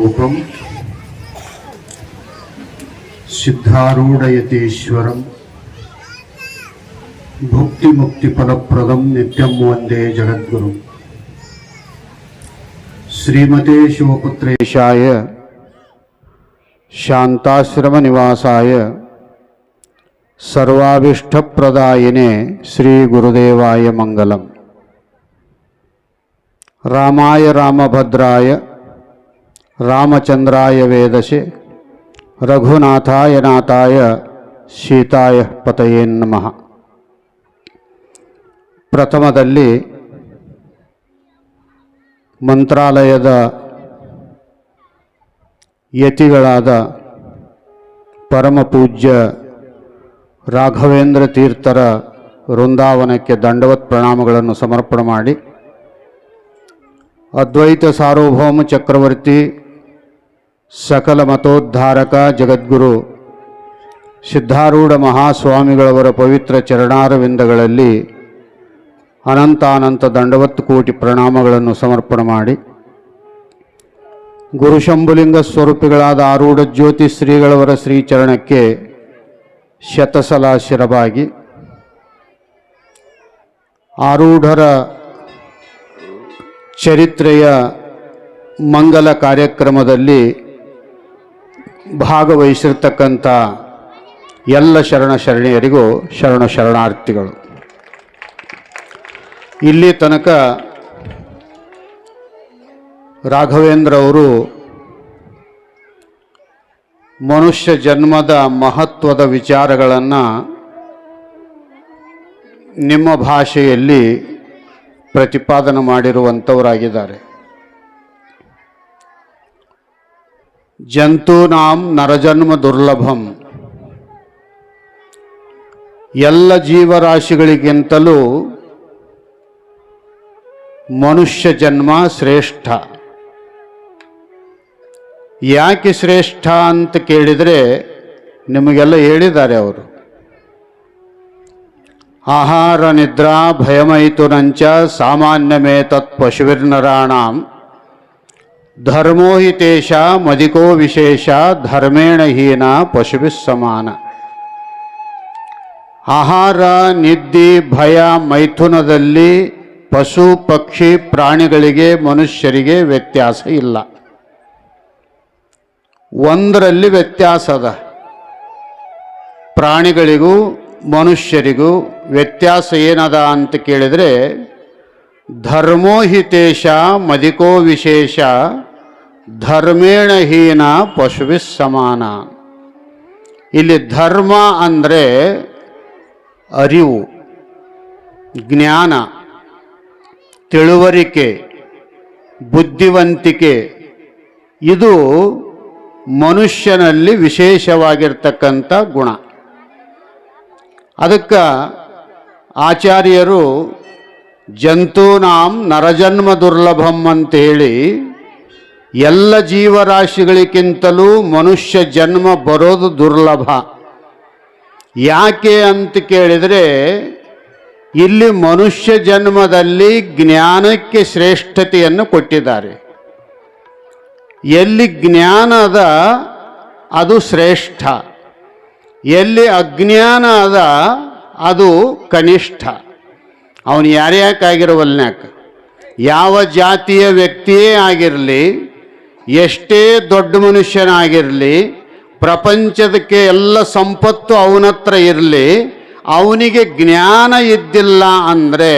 रूपम सिद्धारूढ़यतीश्वरम भुक्ति मुक्ति फलप्रदम नित्यं वंदे जगद्गुरु श्रीमते शिवपुत्रेशाय शांताश्रम निवासाय सर्वाभीष्टप्रदायिने श्री गुरुदेवाय मंगलम। रामाय रामभद्राय रामचंद्राय वेदसे रघुनाथाय नाथाय सीताय पतये नमः। प्रथमदल्ली ಮಂತ್ರಾಲಯದ ಯತಿಗಳಾದ ಪರಮ ಪೂಜ್ಯ ರಾಘವೇಂದ್ರ ತೀರ್ಥರ ವೃಂದಾವನಕ್ಕೆ ದಂಡವತ್ ಪ್ರಣಾಮಗಳನ್ನು ಸಮರ್ಪಣೆ ಮಾಡಿ, ಅದ್ವೈತ ಸಾರ್ವಭೌಮ ಚಕ್ರವರ್ತಿ ಸಕಲ ಮತೋದ್ಧಾರಕ ಜಗದ್ಗುರು ಸಿದ್ಧಾರೂಢ ಮಹಾಸ್ವಾಮಿಗಳವರ ಪವಿತ್ರ ಚರಣಾರವಿಂದಗಳಲ್ಲಿ ಅನಂತಾನಂತ ದಂಡವತ್ತು ಕೋಟಿ ಪ್ರಣಾಮಗಳನ್ನು ಸಮರ್ಪಣೆ ಮಾಡಿ, ಗುರುಶಂಭುಲಿಂಗ ಸ್ವರೂಪಿಗಳಾದ ಆರೂಢ ಜ್ಯೋತಿ ಶ್ರೀಗಳವರ ಶ್ರೀಚರಣಕ್ಕೆ ಶತಸಲ ಶಿರಬಾಗಿ, ಆರೂಢರ ಚರಿತ್ರೆಯ ಮಂಗಲ ಕಾರ್ಯಕ್ರಮದಲ್ಲಿ ಭಾಗವಹಿಸಿರ್ತಕ್ಕಂಥ ಎಲ್ಲ ಶರಣ ಶರಣೆಯರಿಗೂ ಶರಣ ಶರಣಾರ್ಥಿಗಳು. ಇಲ್ಲಿ ತನಕ ರಾಘವೇಂದ್ರ ಅವರು ಮನುಷ್ಯ ಜನ್ಮದ ಮಹತ್ವದ ವಿಚಾರಗಳನ್ನು ನಿಮ್ಮ ಭಾಷೆಯಲ್ಲಿ ಪ್ರತಿಪಾದನೆ ಮಾಡಿರುವಂಥವರಾಗಿದ್ದಾರೆ. ಜಂತೂನಾಂ ನರಜನ್ಮ ದುರ್ಲಭಂ, ಎಲ್ಲ ಜೀವರಾಶಿಗಳಿಗಿಂತಲೂ ಮನುಷ್ಯ ಜನ್ಮ ಶ್ರೇಷ್ಠ. ಯಾಕೆ ಶ್ರೇಷ್ಠ ಅಂತ ಕೇಳಿದರೆ ನಿಮಗೆಲ್ಲ ಹೇಳಿದ್ದಾರೆ ಅವರು. ಆಹಾರ ನಿದ್ರಾ ಭಯಮೈಥುನಂಚ ಸಾಮಾನ್ಯಮೇ ತತ್ ಪಶುವಿರ್ನರಾಣಾಂ ಧರ್ಮೋ ಹಿ ತೇಷ ಮದಿಕೋ ವಿಶೇಷ ಧರ್ಮೇಣ ಹೀನ ಪಶುಭಿಸ್ ಸಮಾನ. ಆಹಾರ ನಿದ್ದೆ ಭಯ ಮೈಥುನದಲ್ಲಿ ಪಶು ಪಕ್ಷಿ ಪ್ರಾಣಿಗಳಿಗೆ ಮನುಷ್ಯರಿಗೆ ವ್ಯತ್ಯಾಸ ಇಲ್ಲ. ಒಂದರಲ್ಲಿ ವ್ಯತ್ಯಾಸ ಅದ. ಪ್ರಾಣಿಗಳಿಗೂ ಮನುಷ್ಯರಿಗೂ ವ್ಯತ್ಯಾಸ ಏನದ ಅಂತ ಕೇಳಿದರೆ, ಧರ್ಮೋ ಹಿತೇಶ ಮದಿಕೋ ವಿಶೇಷ ಧರ್ಮೇಣ ಹೀನ ಪಶುಭಿಸ್ ಸಮಾನ. ಇಲ್ಲಿ ಧರ್ಮ ಅಂದರೆ ಅರಿವು, ಜ್ಞಾನ, ತಿಳುವರಿಕೆ, ಬುದ್ಧಿವಂತಿಕೆ, ಇದು ಮನುಷ್ಯನಲ್ಲಿ ವಿಶೇಷವಾಗಿರ್ತಕ್ಕಂಥ ಗುಣ. ಅದಕ್ಕೆ ಆಚಾರ್ಯರು ಜಂತೂನಾಂ ನರಜನ್ಮ ದುರ್ಲಭಂ ಅಂತೇಳಿ ಎಲ್ಲ ಜೀವರಾಶಿಗಳಿಗಿಂತಲೂ ಮನುಷ್ಯ ಜನ್ಮ ಬರೋದು ದುರ್ಲಭ. ಯಾಕೆ ಅಂತ ಕೇಳಿದರೆ, ಇಲ್ಲಿ ಮನುಷ್ಯ ಜನ್ಮದಲ್ಲಿ ಜ್ಞಾನಕ್ಕೆ ಶ್ರೇಷ್ಠತೆಯನ್ನು ಕೊಟ್ಟಿದ್ದಾರೆ. ಎಲ್ಲಿ ಜ್ಞಾನ ಅದ ಅದು ಶ್ರೇಷ್ಠ, ಎಲ್ಲಿ ಅಜ್ಞಾನ ಅದ ಅದು ಕನಿಷ್ಠ. ಅವನು ಯಾರ್ಯಾಕಾಗಿರುವಲ್ನ್ಯಾಕ, ಯಾವ ಜಾತಿಯ ವ್ಯಕ್ತಿಯೇ ಆಗಿರಲಿ, ಎಷ್ಟೇ ದೊಡ್ಡ ಮನುಷ್ಯನಾಗಿರಲಿ, ಪ್ರಪಂಚದಕ್ಕೆ ಎಲ್ಲ ಸಂಪತ್ತು ಅವನತ್ರ ಇರಲಿ, ಅವನಿಗೆ ಜ್ಞಾನ ಇದ್ದಿಲ್ಲ ಅಂದರೆ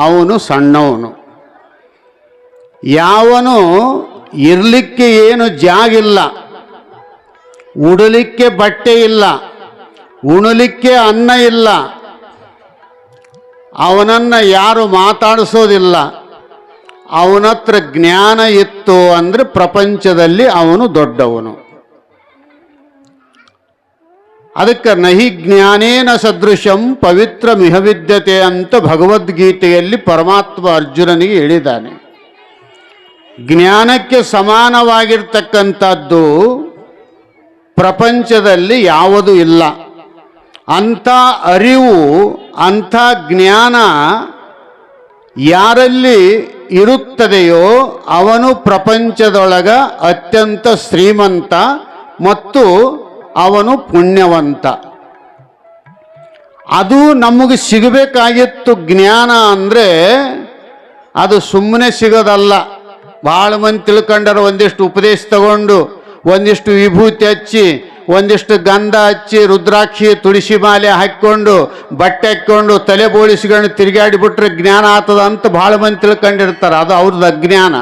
ಅವನು ಸಣ್ಣವನು. ಯಾವನು ಇರಲಿಕ್ಕೆ ಏನು ಜಾಗಿಲ್ಲ, ಉಡಲಿಕ್ಕೆ ಬಟ್ಟೆ ಇಲ್ಲ, ಉಣಲಿಕ್ಕೆ ಅನ್ನ ಇಲ್ಲ, ಅವನನ್ನು ಯಾರು ಮಾತಾಡಿಸೋದಿಲ್ಲ, ಅವನತ್ರ ಜ್ಞಾನ ಇತ್ತು ಅಂದರೆ ಪ್ರಪಂಚದಲ್ಲಿ ಅವನು ದೊಡ್ಡವನು. ಅದಕ್ಕೆ ನಹಿ ಜ್ಞಾನೇನ ಸದೃಶಂ ಪವಿತ್ರ ಮಿಹವಿದ್ಯತೆ ಅಂತ ಭಗವದ್ಗೀತೆಯಲ್ಲಿ ಪರಮಾತ್ಮ ಅರ್ಜುನನಿಗೆ ಹೇಳಿದ್ದಾನೆ. ಜ್ಞಾನಕ್ಕೆ ಸಮಾನವಾಗಿರ್ತಕ್ಕಂಥದ್ದು ಪ್ರಪಂಚದಲ್ಲಿ ಯಾವುದೂ ಇಲ್ಲ. ಅಂಥ ಅರಿವು, ಅಂಥ ಜ್ಞಾನ ಯಾರಲ್ಲಿ ಇರುತ್ತದೆಯೋ ಅವನು ಪ್ರಪಂಚದೊಳಗ ಅತ್ಯಂತ ಶ್ರೀಮಂತ ಮತ್ತು ಅವನು ಪುಣ್ಯವಂತ. ಅದು ನಮಗೆ ಸಿಗಬೇಕಾಗಿತ್ತು. ಜ್ಞಾನ ಅಂದರೆ ಅದು ಸುಮ್ಮನೆ ಸಿಗೋದಲ್ಲ. ಭಾಳ ಮಂದಿ ತಿಳ್ಕೊಂಡಾರ, ಒಂದಿಷ್ಟು ಉಪದೇಶ ತಗೊಂಡು, ಒಂದಿಷ್ಟು ವಿಭೂತಿ ಹಚ್ಚಿ, ಒಂದಿಷ್ಟು ಗಂಧ ಹಚ್ಚಿ, ರುದ್ರಾಕ್ಷಿ ತುಳಸಿ ಮಾಲೆ ಹಾಕ್ಕೊಂಡು, ಬಟ್ಟೆ ಹಾಕ್ಕೊಂಡು, ತಲೆ ಬೋಳಿಸ್ಕೊಂಡು ತಿರುಗಾಡಿಬಿಟ್ರೆ ಜ್ಞಾನ ಆಗ್ತದ ಅಂತ ಭಾಳ ಮಂದಿ ತಿಳ್ಕೊಂಡಿರ್ತಾರೆ. ಅದು ಅವ್ರದ್ದು ಅಜ್ಞಾನ.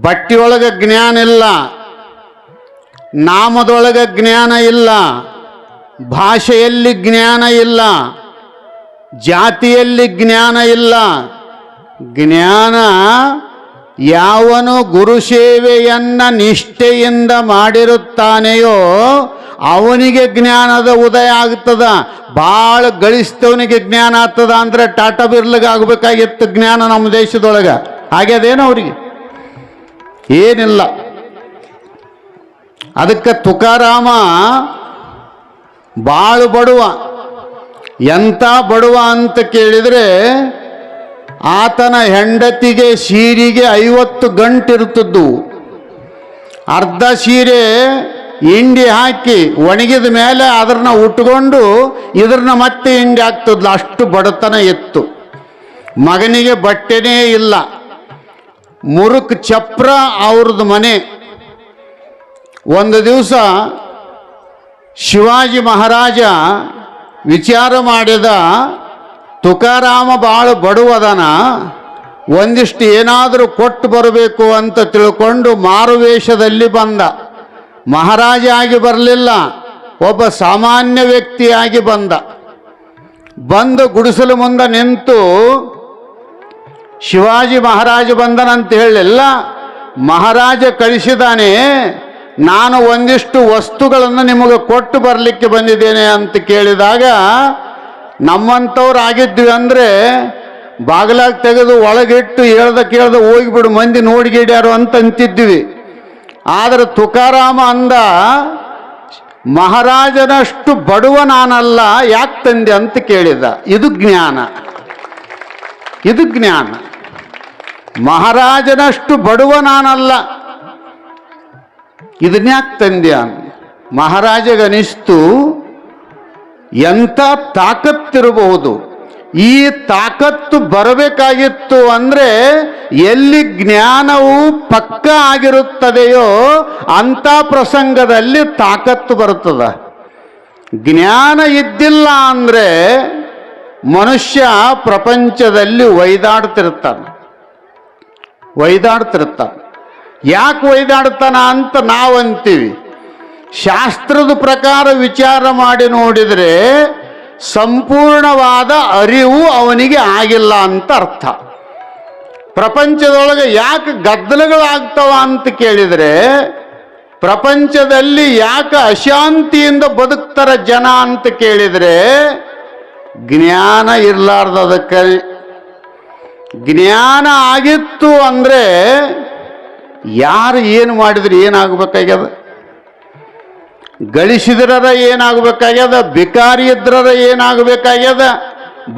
ಬಟ್ಟೆಯೊಳಗೆ ಜ್ಞಾನ ಇಲ್ಲ, ನಾಮದೊಳಗೆ ಜ್ಞಾನ ಇಲ್ಲ, ಭಾಷೆಯಲ್ಲಿ ಜ್ಞಾನ ಇಲ್ಲ, ಜಾತಿಯಲ್ಲಿ ಜ್ಞಾನ ಇಲ್ಲ. ಜ್ಞಾನ ಯಾವನು ಗುರು ಸೇವೆಯನ್ನ ನಿಷ್ಠೆಯಿಂದ ಮಾಡಿರುತ್ತಾನೆಯೋ ಅವನಿಗೆ ಜ್ಞಾನದ ಉದಯ ಆಗ್ತದ. ಭಾಳ ಗಳಿಸ್ತವನಿಗೆ ಜ್ಞಾನ ಆಗ್ತದ. ಅಂದ್ರೆ ಟಾಟಾ ಬಿರ್ಲಿಗೆ ಆಗಬೇಕಾಗಿತ್ತು ಜ್ಞಾನ ನಮ್ಮ ದೇಶದೊಳಗೆ. ಆಗ್ಯದೇನೋ ಅವ್ರಿಗೆ ಏನಿಲ್ಲ. ಅದಕ್ಕೆ ತುಕಾರಾಮ ಭಾಳ ಬಡವ. ಎಂಥ ಬಡವ ಅಂತ ಕೇಳಿದರೆ, ಆತನ ಹೆಂಡತಿಗೆ ಸೀರೆಗೆ 50 ಗಂಟಿರ್ತದ್ದು. ಅರ್ಧ ಸೀರೆ ಹಿಂಡಿ ಹಾಕಿ ಒಣಗಿದ ಮೇಲೆ ಅದನ್ನ ಉಟ್ಕೊಂಡು ಇದ್ರನ್ನ ಮತ್ತೆ ಹಿಂಡಿ ಹಾಕ್ತದ್ಲ. ಅಷ್ಟು ಬಡತನ ಇತ್ತು. ಮಗನಿಗೆ ಬಟ್ಟೆನೇ ಇಲ್ಲ. ಮುರುಕ್ ಚಪ್ರ ಅವ್ರದ್ದು ಮನೆ. ಒಂದು ದಿವಸ ಶಿವಾಜಿ ಮಹಾರಾಜ ವಿಚಾರ ಮಾಡಿದ, ತುಕಾರಾಮ ಭಾಳ ಬಡವದನ, ಒಂದಿಷ್ಟು ಏನಾದರೂ ಕೊಟ್ಟು ಬರಬೇಕು ಅಂತ ತಿಳ್ಕೊಂಡು ಮಾರುವೇಷದಲ್ಲಿ ಬಂದ. ಮಹಾರಾಜ ಆಗಿ ಬರಲಿಲ್ಲ, ಒಬ್ಬ ಸಾಮಾನ್ಯ ವ್ಯಕ್ತಿಯಾಗಿ ಬಂದು ಗುಡಿಸಲು ಮುಂದೆ ನಿಂತು, ಶಿವಾಜಿ ಮಹಾರಾಜ ಬಂದನಂತ ಹೇಳಿಲ್ಲ, ಮಹಾರಾಜ ಕಳಿಸಿದಾನೆ, ನಾನು ಒಂದಿಷ್ಟು ವಸ್ತುಗಳನ್ನು ನಿಮಗೆ ಕೊಟ್ಟು ಬರಲಿಕ್ಕೆ ಬಂದಿದ್ದೇನೆ ಅಂತ ಕೇಳಿದಾಗ, ನಮ್ಮಂಥವ್ರು ಆಗಿದ್ವಿ ಅಂದರೆ ಬಾಗಿಲಾಗ ತೆಗೆದು ಒಳಗಿಟ್ಟು ಕೇಳ್ದ ಹೋಗಿಬಿಡು, ಮಂದಿ ನೋಡಿಗಿಡ್ಯಾರು ಅಂತ ಅಂತಿದ್ವಿ. ಆದರೆ ತುಕಾರಾಮ ಅಂದ, ಮಹಾರಾಜನಷ್ಟು ಬಡವ ನಾನಲ್ಲ, ಯಾಕೆ ತಂದೆ ಅಂತ ಕೇಳಿದ. ಇದು ಜ್ಞಾನ. ಇದು ಜ್ಞಾನ. ಮಹಾರಾಜನಷ್ಟು ಬಡವ ನಾನಲ್ಲ, ಇದನ್ಯಾಕೆ ತಂದೆ ಅಂತ. ಮಹಾರಾಜಗನಿಸ್ತು, ಎಂಥ ತಾಕತ್ತಿರಬಹುದು. ಈ ತಾಕತ್ತು ಬರಬೇಕಾಗಿತ್ತು ಅಂದರೆ ಎಲ್ಲಿ ಜ್ಞಾನವು ಪಕ್ಕ ಆಗಿರುತ್ತದೆಯೋ ಅಂಥ ಪ್ರಸಂಗದಲ್ಲಿ ತಾಕತ್ತು ಬರುತ್ತದೆ. ಜ್ಞಾನ ಇದ್ದಿಲ್ಲ ಅಂದರೆ ಮನುಷ್ಯ ಪ್ರಪಂಚದಲ್ಲಿ ಒಯ್ದಾಡ್ತಿರ್ತಾನೆ. ಯಾಕೆ ಒಯ್ದಾಡ್ತಾನ ಅಂತ ನಾವಂತೀವಿ. ಶಾಸ್ತ್ರದ ಪ್ರಕಾರ ವಿಚಾರ ಮಾಡಿ ನೋಡಿದರೆ ಸಂಪೂರ್ಣವಾದ ಅರಿವು ಅವನಿಗೆ ಆಗಿಲ್ಲ ಅಂತ ಅರ್ಥ. ಪ್ರಪಂಚದೊಳಗೆ ಯಾಕೆ ಗದ್ದಲಗಳಾಗ್ತವ ಅಂತ ಕೇಳಿದರೆ, ಪ್ರಪಂಚದಲ್ಲಿ ಯಾಕೆ ಅಶಾಂತಿಯಿಂದ ಬದುಕ್ತಾರ ಜನ ಅಂತ ಕೇಳಿದರೆ, ಜ್ಞಾನ ಇರಲಾರ್ದದಕ್ಕೆ. ಜ್ಞಾನ ಆಗಿತ್ತು ಅಂದರೆ ಯಾರು ಏನು ಮಾಡಿದ್ರೆ ಏನಾಗಬೇಕಾಗ್ಯದ? ಗಳಿಸಿದ್ರರ ಏನಾಗಬೇಕಾಗ್ಯದ? ಬಿಕಾರಿ ಇದ್ರರ ಏನಾಗಬೇಕಾಗ್ಯದ?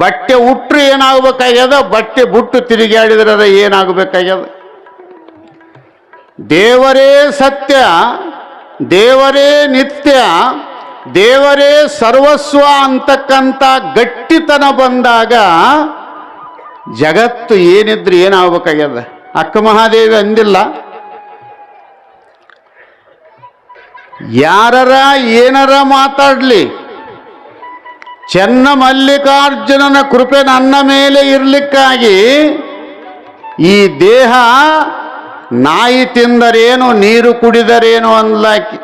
ಬಟ್ಟೆ ಉಟ್ರೆ ಏನಾಗಬೇಕಾಗ್ಯದ? ಬಟ್ಟೆ ಬುಟ್ಟು ತಿರುಗಾಡಿದ್ರರ ಏನಾಗಬೇಕಾಗ್ಯದ? ದೇವರೇ ಸತ್ಯ, ದೇವರೇ ನಿತ್ಯ, ದೇವರೇ ಸರ್ವಸ್ವ ಅಂತಕ್ಕಂಥ ಗಟ್ಟಿತನ ಬಂದಾಗ ಜಗತ್ತು ಏನಿದ್ರು ಏನಾಗಬೇಕಾಗ್ಯದ? ಅಕ್ಕ ಮಹಾದೇವಿ ಅಂದಿಲ್ಲ, ಯಾರರ ಏನರ ಮಾತಾಡಲಿ, ಚೆನ್ನ ಮಲ್ಲಿಕಾರ್ಜುನನ ಕೃಪೆ ನನ್ನ ಮೇಲೆ ಇರಲಿಕ್ಕಾಗಿ ಈ ದೇಹ ನಾಯಿ ತಿಂದರೇನು ನೀರು ಕುಡಿದರೇನು ಅನ್ಲಾಕಿ.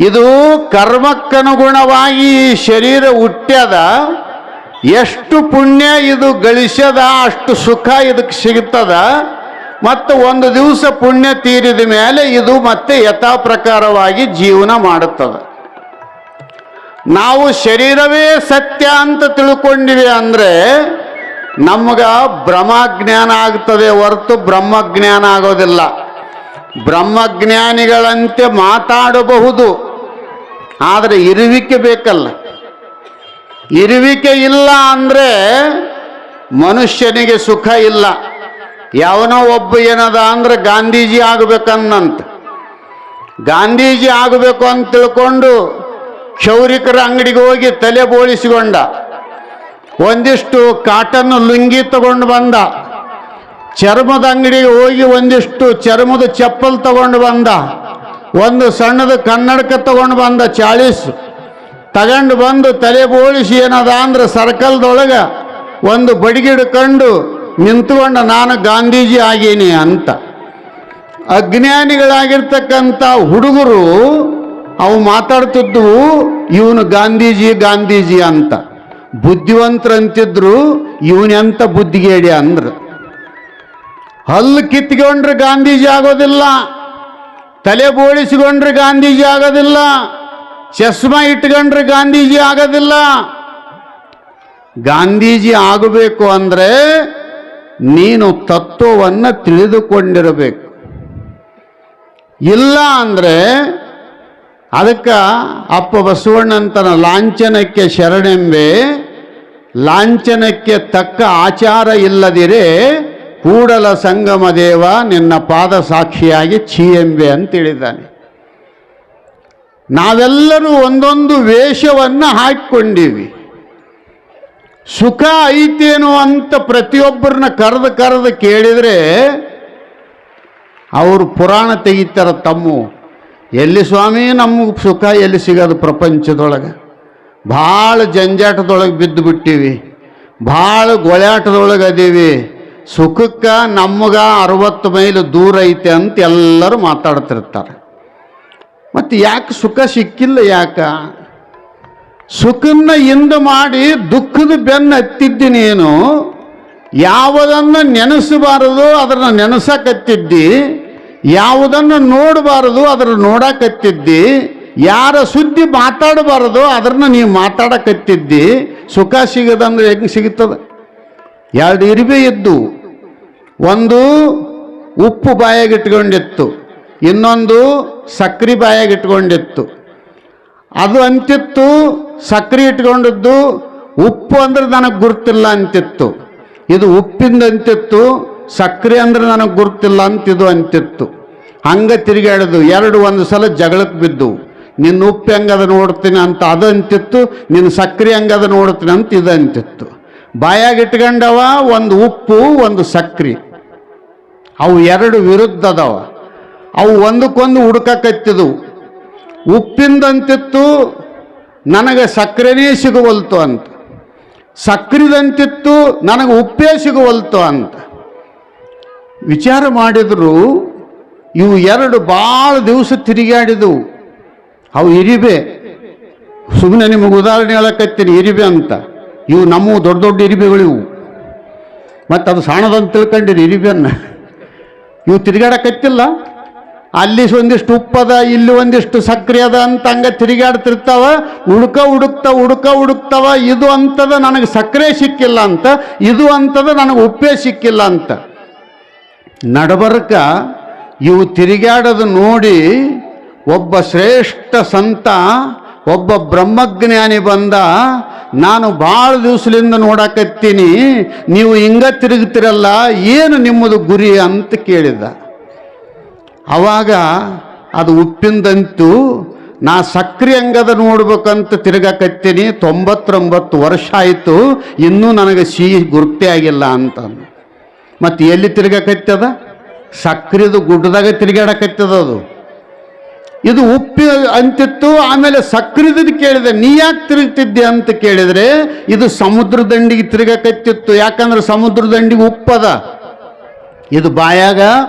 ಇದು ಕರ್ಮಕ್ಕನುಗುಣವಾಗಿ ಈ ಶರೀರ ಹುಟ್ಟ್ಯದ. ಎಷ್ಟು ಪುಣ್ಯ ಇದು ಗಳಿಸ್ಯದ ಅಷ್ಟು ಸುಖ ಇದಕ್ಕೆ ಸಿಗ್ತದ. ಮತ್ತು ಒಂದು ದಿವಸ ಪುಣ್ಯ ತೀರಿದ ಮೇಲೆ ಇದು ಮತ್ತೆ ಯಥಾ ಪ್ರಕಾರವಾಗಿ ಜೀವನ ಮಾಡುತ್ತದೆ. ನಾವು ಶರೀರವೇ ಸತ್ಯ ಅಂತ ತಿಳ್ಕೊಂಡಿವಿ ಅಂದರೆ ನಮ್ಗೆ ಬ್ರಹ್ಮಜ್ಞಾನ ಆಗ್ತದೆ ಹೊರತು ಬ್ರಹ್ಮಜ್ಞಾನ ಆಗೋದಿಲ್ಲ. ಬ್ರಹ್ಮಜ್ಞಾನಿಗಳಂತೆ ಮಾತಾಡಬಹುದು, ಆದರೆ ಇರುವಿಕೆ ಬೇಕಲ್ಲ. ಇರುವಿಕೆ ಇಲ್ಲ ಅಂದರೆ ಮನುಷ್ಯನಿಗೆ ಸುಖ ಇಲ್ಲ. ಯಾವನೋ ಒಬ್ಬ ಏನದ ಅಂದ್ರೆ ಗಾಂಧೀಜಿ ಆಗಬೇಕನ್ನಂತ. ಗಾಂಧೀಜಿ ಆಗಬೇಕು ಅಂತ ತಿಳ್ಕೊಂಡು ಕ್ಷೌರಿಕರ ಅಂಗಡಿಗೆ ಹೋಗಿ ತಲೆ ಬೋಳಿಸಿಕೊಂಡ. ಒಂದಿಷ್ಟು ಕಾಟನ್ ಲುಂಗಿ ತಗೊಂಡು ಬಂದ. ಚರ್ಮದ ಅಂಗಡಿಗೆ ಹೋಗಿ ಒಂದಿಷ್ಟು ಚರ್ಮದ ಚಪ್ಪಲ್ ತಗೊಂಡು ಬಂದ. ಒಂದು ಸಣ್ಣದ ಕನ್ನಡಕ ತಗೊಂಡು ಬಂದ 40 ತಗೊಂಡು ಬಂದು ತಲೆ ಬೋಳಿಸಿ ಏನದ ಅಂದ್ರೆ ಸರ್ಕಲ್ದೊಳಗೆ ಒಂದು ಬಡಿಗಿಡ್ಕೊಂಡು ನಿಂತ್ಕೊಂಡ, ನಾನು ಗಾಂಧೀಜಿ ಆಗೀನಿ ಅಂತ. ಅಜ್ಞಾನಿಗಳಾಗಿರ್ತಕ್ಕಂಥ ಹುಡುಗರು ಅವು ಮಾತಾಡ್ತಿದ್ವು, ಇವನು ಗಾಂಧೀಜಿ ಗಾಂಧೀಜಿ ಅಂತ. ಬುದ್ಧಿವಂತರು ಅಂತಿದ್ರು, ಇವನೆಂತ ಬುದ್ಧಿಗೇಡಿ ಅಂದ್ರು. ಹಲ್ಲು ಕಿತ್ಕೊಂಡ್ರೆ ಗಾಂಧೀಜಿ ಆಗೋದಿಲ್ಲ, ತಲೆ ಬೋಳಿಸಿಕೊಂಡ್ರೆ ಗಾಂಧೀಜಿ ಆಗೋದಿಲ್ಲ, ಚಸ್ಮಾ ಇಟ್ಕೊಂಡ್ರೆ ಗಾಂಧೀಜಿ ಆಗೋದಿಲ್ಲ. ಗಾಂಧೀಜಿ ಆಗಬೇಕು ಅಂದ್ರೆ ನೀನು ತತ್ವವನ್ನು ತಿಳಿದುಕೊಂಡಿರಬೇಕು. ಇಲ್ಲ ಅಂದ್ರೆ ಅದಕ್ಕೆ ಅಪ್ಪ ಬಸವಣ್ಣಂತನ ಲಾಂಛನಕ್ಕೆ ಶರಣೆಂಬೆ, ಲಾಂಛನಕ್ಕೆ ತಕ್ಕ ಆಚಾರ ಇಲ್ಲದಿರೇ ಕೂಡಲ ಸಂಗಮ ದೇವ ನಿನ್ನ ಪಾದ ಸಾಕ್ಷಿಯಾಗಿ ಛೀಯೆಂಬೆ ಅಂತ ಹೇಳಿದ್ದಾನೆ. ನಾವೆಲ್ಲರೂ ಒಂದೊಂದು ವೇಷವನ್ನು ಹಾಕಿಕೊಂಡಿವಿ. ಸುಖ ಐತೇನು ಅಂತ ಪ್ರತಿಯೊಬ್ಬರನ್ನ ಕರೆದು ಕೇಳಿದರೆ ಅವರು ಪುರಾಣ ತೆಗಿತಾರ. ಎಲ್ಲಿ ಸ್ವಾಮಿ ನಮಗೆ ಸುಖ ಎಲ್ಲಿ ಸಿಗೋದು ಪ್ರಪಂಚದೊಳಗೆ? ಭಾಳ ಜಂಜಾಟದೊಳಗೆ ಬಿದ್ದು ಬಿಟ್ಟಿವಿ, ಭಾಳ ಗೊಳಾಟದೊಳಗೆ ಅದೀವಿ, ಸುಖಕ್ಕೆ ನಮಗೆ 60 ಮೈಲು ದೂರ ಐತೆ ಅಂತ ಎಲ್ಲರೂ ಮಾತಾಡ್ತಿರ್ತಾರೆ. ಮತ್ತು ಯಾಕೆ ಸುಖ ಸಿಕ್ಕಿಲ್ಲ? ಸುಖನ್ನ ಹಿಂದೆ ಮಾಡಿ ದುಃಖದ ಬೆನ್ನು ಹತ್ತಿದ್ದಿ ನೀನು. ಯಾವುದನ್ನು ನೆನೆಸಬಾರದು ಅದನ್ನು ನೆನೆಸಕತ್ತಿದ್ದಿ, ಯಾವುದನ್ನು ನೋಡಬಾರದು ಅದನ್ನು ನೋಡಕತ್ತಿದ್ದಿ, ಯಾರ ಸುದ್ದಿ ಮಾತಾಡಬಾರದು ಅದನ್ನು ನೀವು ಮಾತಾಡಕತ್ತಿದ್ದಿ. ಸುಖ ಸಿಗದಂದ್ರೆ ಹೆಂಗೆ ಸಿಗುತ್ತದೆ? 2 ಇರುವೆ ಇದ್ದು, ಒಂದು ಉಪ್ಪು ಬಾಯಾಗಿಟ್ಕೊಂಡಿತ್ತು, ಇನ್ನೊಂದು ಸಕ್ರೆ ಬಾಯಾಗಿಟ್ಕೊಂಡಿತ್ತು. ಅದು ಅಂತಿತ್ತು ಸಕ್ರೆ ಇಟ್ಕೊಂಡಿದ್ದು, ಉಪ್ಪು ಅಂದ್ರೆ ನನಗೆ ಗುರ್ತಿಲ್ಲ ಅಂತಿತ್ತು. ಇದು ಉಪ್ಪಿಂದ ಅಂತಿತ್ತು, ಸಕ್ರೆ ಅಂದ್ರೆ ನನಗೆ ಗುರ್ತಿಲ್ಲ ಅಂತಿದ್ದು ಅಂತಿತ್ತು. ಹಂಗೆ ತಿರುಗಾಡಿದು 2 ಒಂದು ಸಲ ಜಗಳಕ್ಕೆ ಬಿದ್ದು. ನಿನ್ನ ಉಪ್ಪು ಹೆಂಗದ ನೋಡ್ತೀನಿ ಅಂತ ಅದು ಅಂತಿತ್ತು, ನಿನ್ನ ಸಕ್ರೆ ಹೆಂಗದ ನೋಡ್ತೀನಿ ಅಂತ ಇದು ಅಂತಿತ್ತು. ಬಾಯಾಗಿಟ್ಕೊಂಡವ ಒಂದು ಉಪ್ಪು ಒಂದು ಸಕ್ರೆ, ಅವು 2 ವಿರುದ್ಧ ಅದಾವ. ಅವು ಒಂದಕ್ಕೊಂದು ಹುಡುಕಕತ್ತಿದ್ವು. ಉಪ್ಪಿಂದಂತಿತ್ತು ನನಗೆ ಸಕ್ಕರೆನೇ ಸಿಗುವಲ್ತು ಅಂತ, ಸಕ್ರಿದಂತಿತ್ತು ನನಗೆ ಉಪ್ಪೇ ಸಿಗುವಲ್ತು ಅಂತ ವಿಚಾರ ಮಾಡಿದ್ರು. ಇವು 2 ಭಾಳ ದಿವಸ ತಿರುಗಾಡಿದವು. ಅವು ಇರಿಬೆ, ಸುಮ್ಮನೆ ನಿಮಗೆ ಉದಾಹರಣೆ ಹೇಳಕತ್ತೀನಿ ಇರಿಬೆ ಅಂತ. ಇವು ನಮ್ಮ ದೊಡ್ಡ ದೊಡ್ಡ ಇರಿಬೆಗಳಿವು. ಮತ್ತು ಅದು ಸಣ್ಣದಂತ ತಿಳ್ಕೊಂಡಿರಿ ಇರಿಬೆನ್ನ. ಇವು ತಿರುಗಾಡಕತ್ತಿಲ್ಲ, ಅಲ್ಲಿ ಒಂದಿಷ್ಟು ಉಪ್ಪದ, ಇಲ್ಲಿ ಒಂದಿಷ್ಟು ಸಕ್ರೆ ಅದ ಅಂತ ಹಂಗೆ ತಿರುಗಾಡ್ತಿರ್ತಾವ. ಹುಡುಕ್ತಾವ. ಇದು ಅಂತದ ನನಗೆ ಸಕ್ಕರೆ ಸಿಕ್ಕಿಲ್ಲ ಅಂತ, ಇದು ಅಂತದ ನನಗೆ ಉಪ್ಪೇ ಸಿಕ್ಕಿಲ್ಲ ಅಂತ. ನಡಬರ್ಕ ಇವು ತಿರುಗಾಡೋದು ನೋಡಿ ಒಬ್ಬ ಶ್ರೇಷ್ಠ ಸಂತ, ಒಬ್ಬ ಬ್ರಹ್ಮಜ್ಞಾನಿ ಬಂದ. ನಾನು ಭಾಳ ದಿವಸದಿಂದ ನೋಡಕತ್ತೀನಿ, ನೀವು ಹಿಂಗ ತಿರುಗ್ತಿರಲ್ಲ, ಏನು ನಿಮ್ಮದು ಗುರಿ ಅಂತ ಕೇಳಿದ. ಆವಾಗ ಅದು ಉಪ್ಪಿಂದಂತೂ ನಾ ಸಕ್ರೆ ಹಂಗದ ನೋಡ್ಬೇಕಂತ ತಿರುಗಕತ್ತೀನಿ, 99 ವರ್ಷ ಆಯಿತು, ಇನ್ನೂ ನನಗೆ ಸಿಹಿ ಗುರುತೇ ಆಗಿಲ್ಲ ಅಂತ. ಮತ್ತು ಎಲ್ಲಿ ತಿರುಗಕತ್ತದ? ಸಕ್ರೆದು ಗುಡ್ಡದಾಗ ತಿರುಗಾಡಕತ್ತದ ಅದು. ಇದು ಉಪ್ಪಿ ಅಂತಿತ್ತು. ಆಮೇಲೆ ಸಕ್ರಿದ್ದು ಕೇಳಿದೆ, ನೀ ಯಾಕೆ ತಿರುಗ್ತಿದ್ದೆ ಅಂತ ಕೇಳಿದರೆ ಇದು ಸಮುದ್ರ ದಂಡಿಗೆ ತಿರುಗಕತ್ತಿತ್ತು. ಯಾಕಂದ್ರೆ ಸಮುದ್ರ ದಂಡಿಗೆ ಉಪ್ಪದ, ಇದು ಬಾಯಾಗ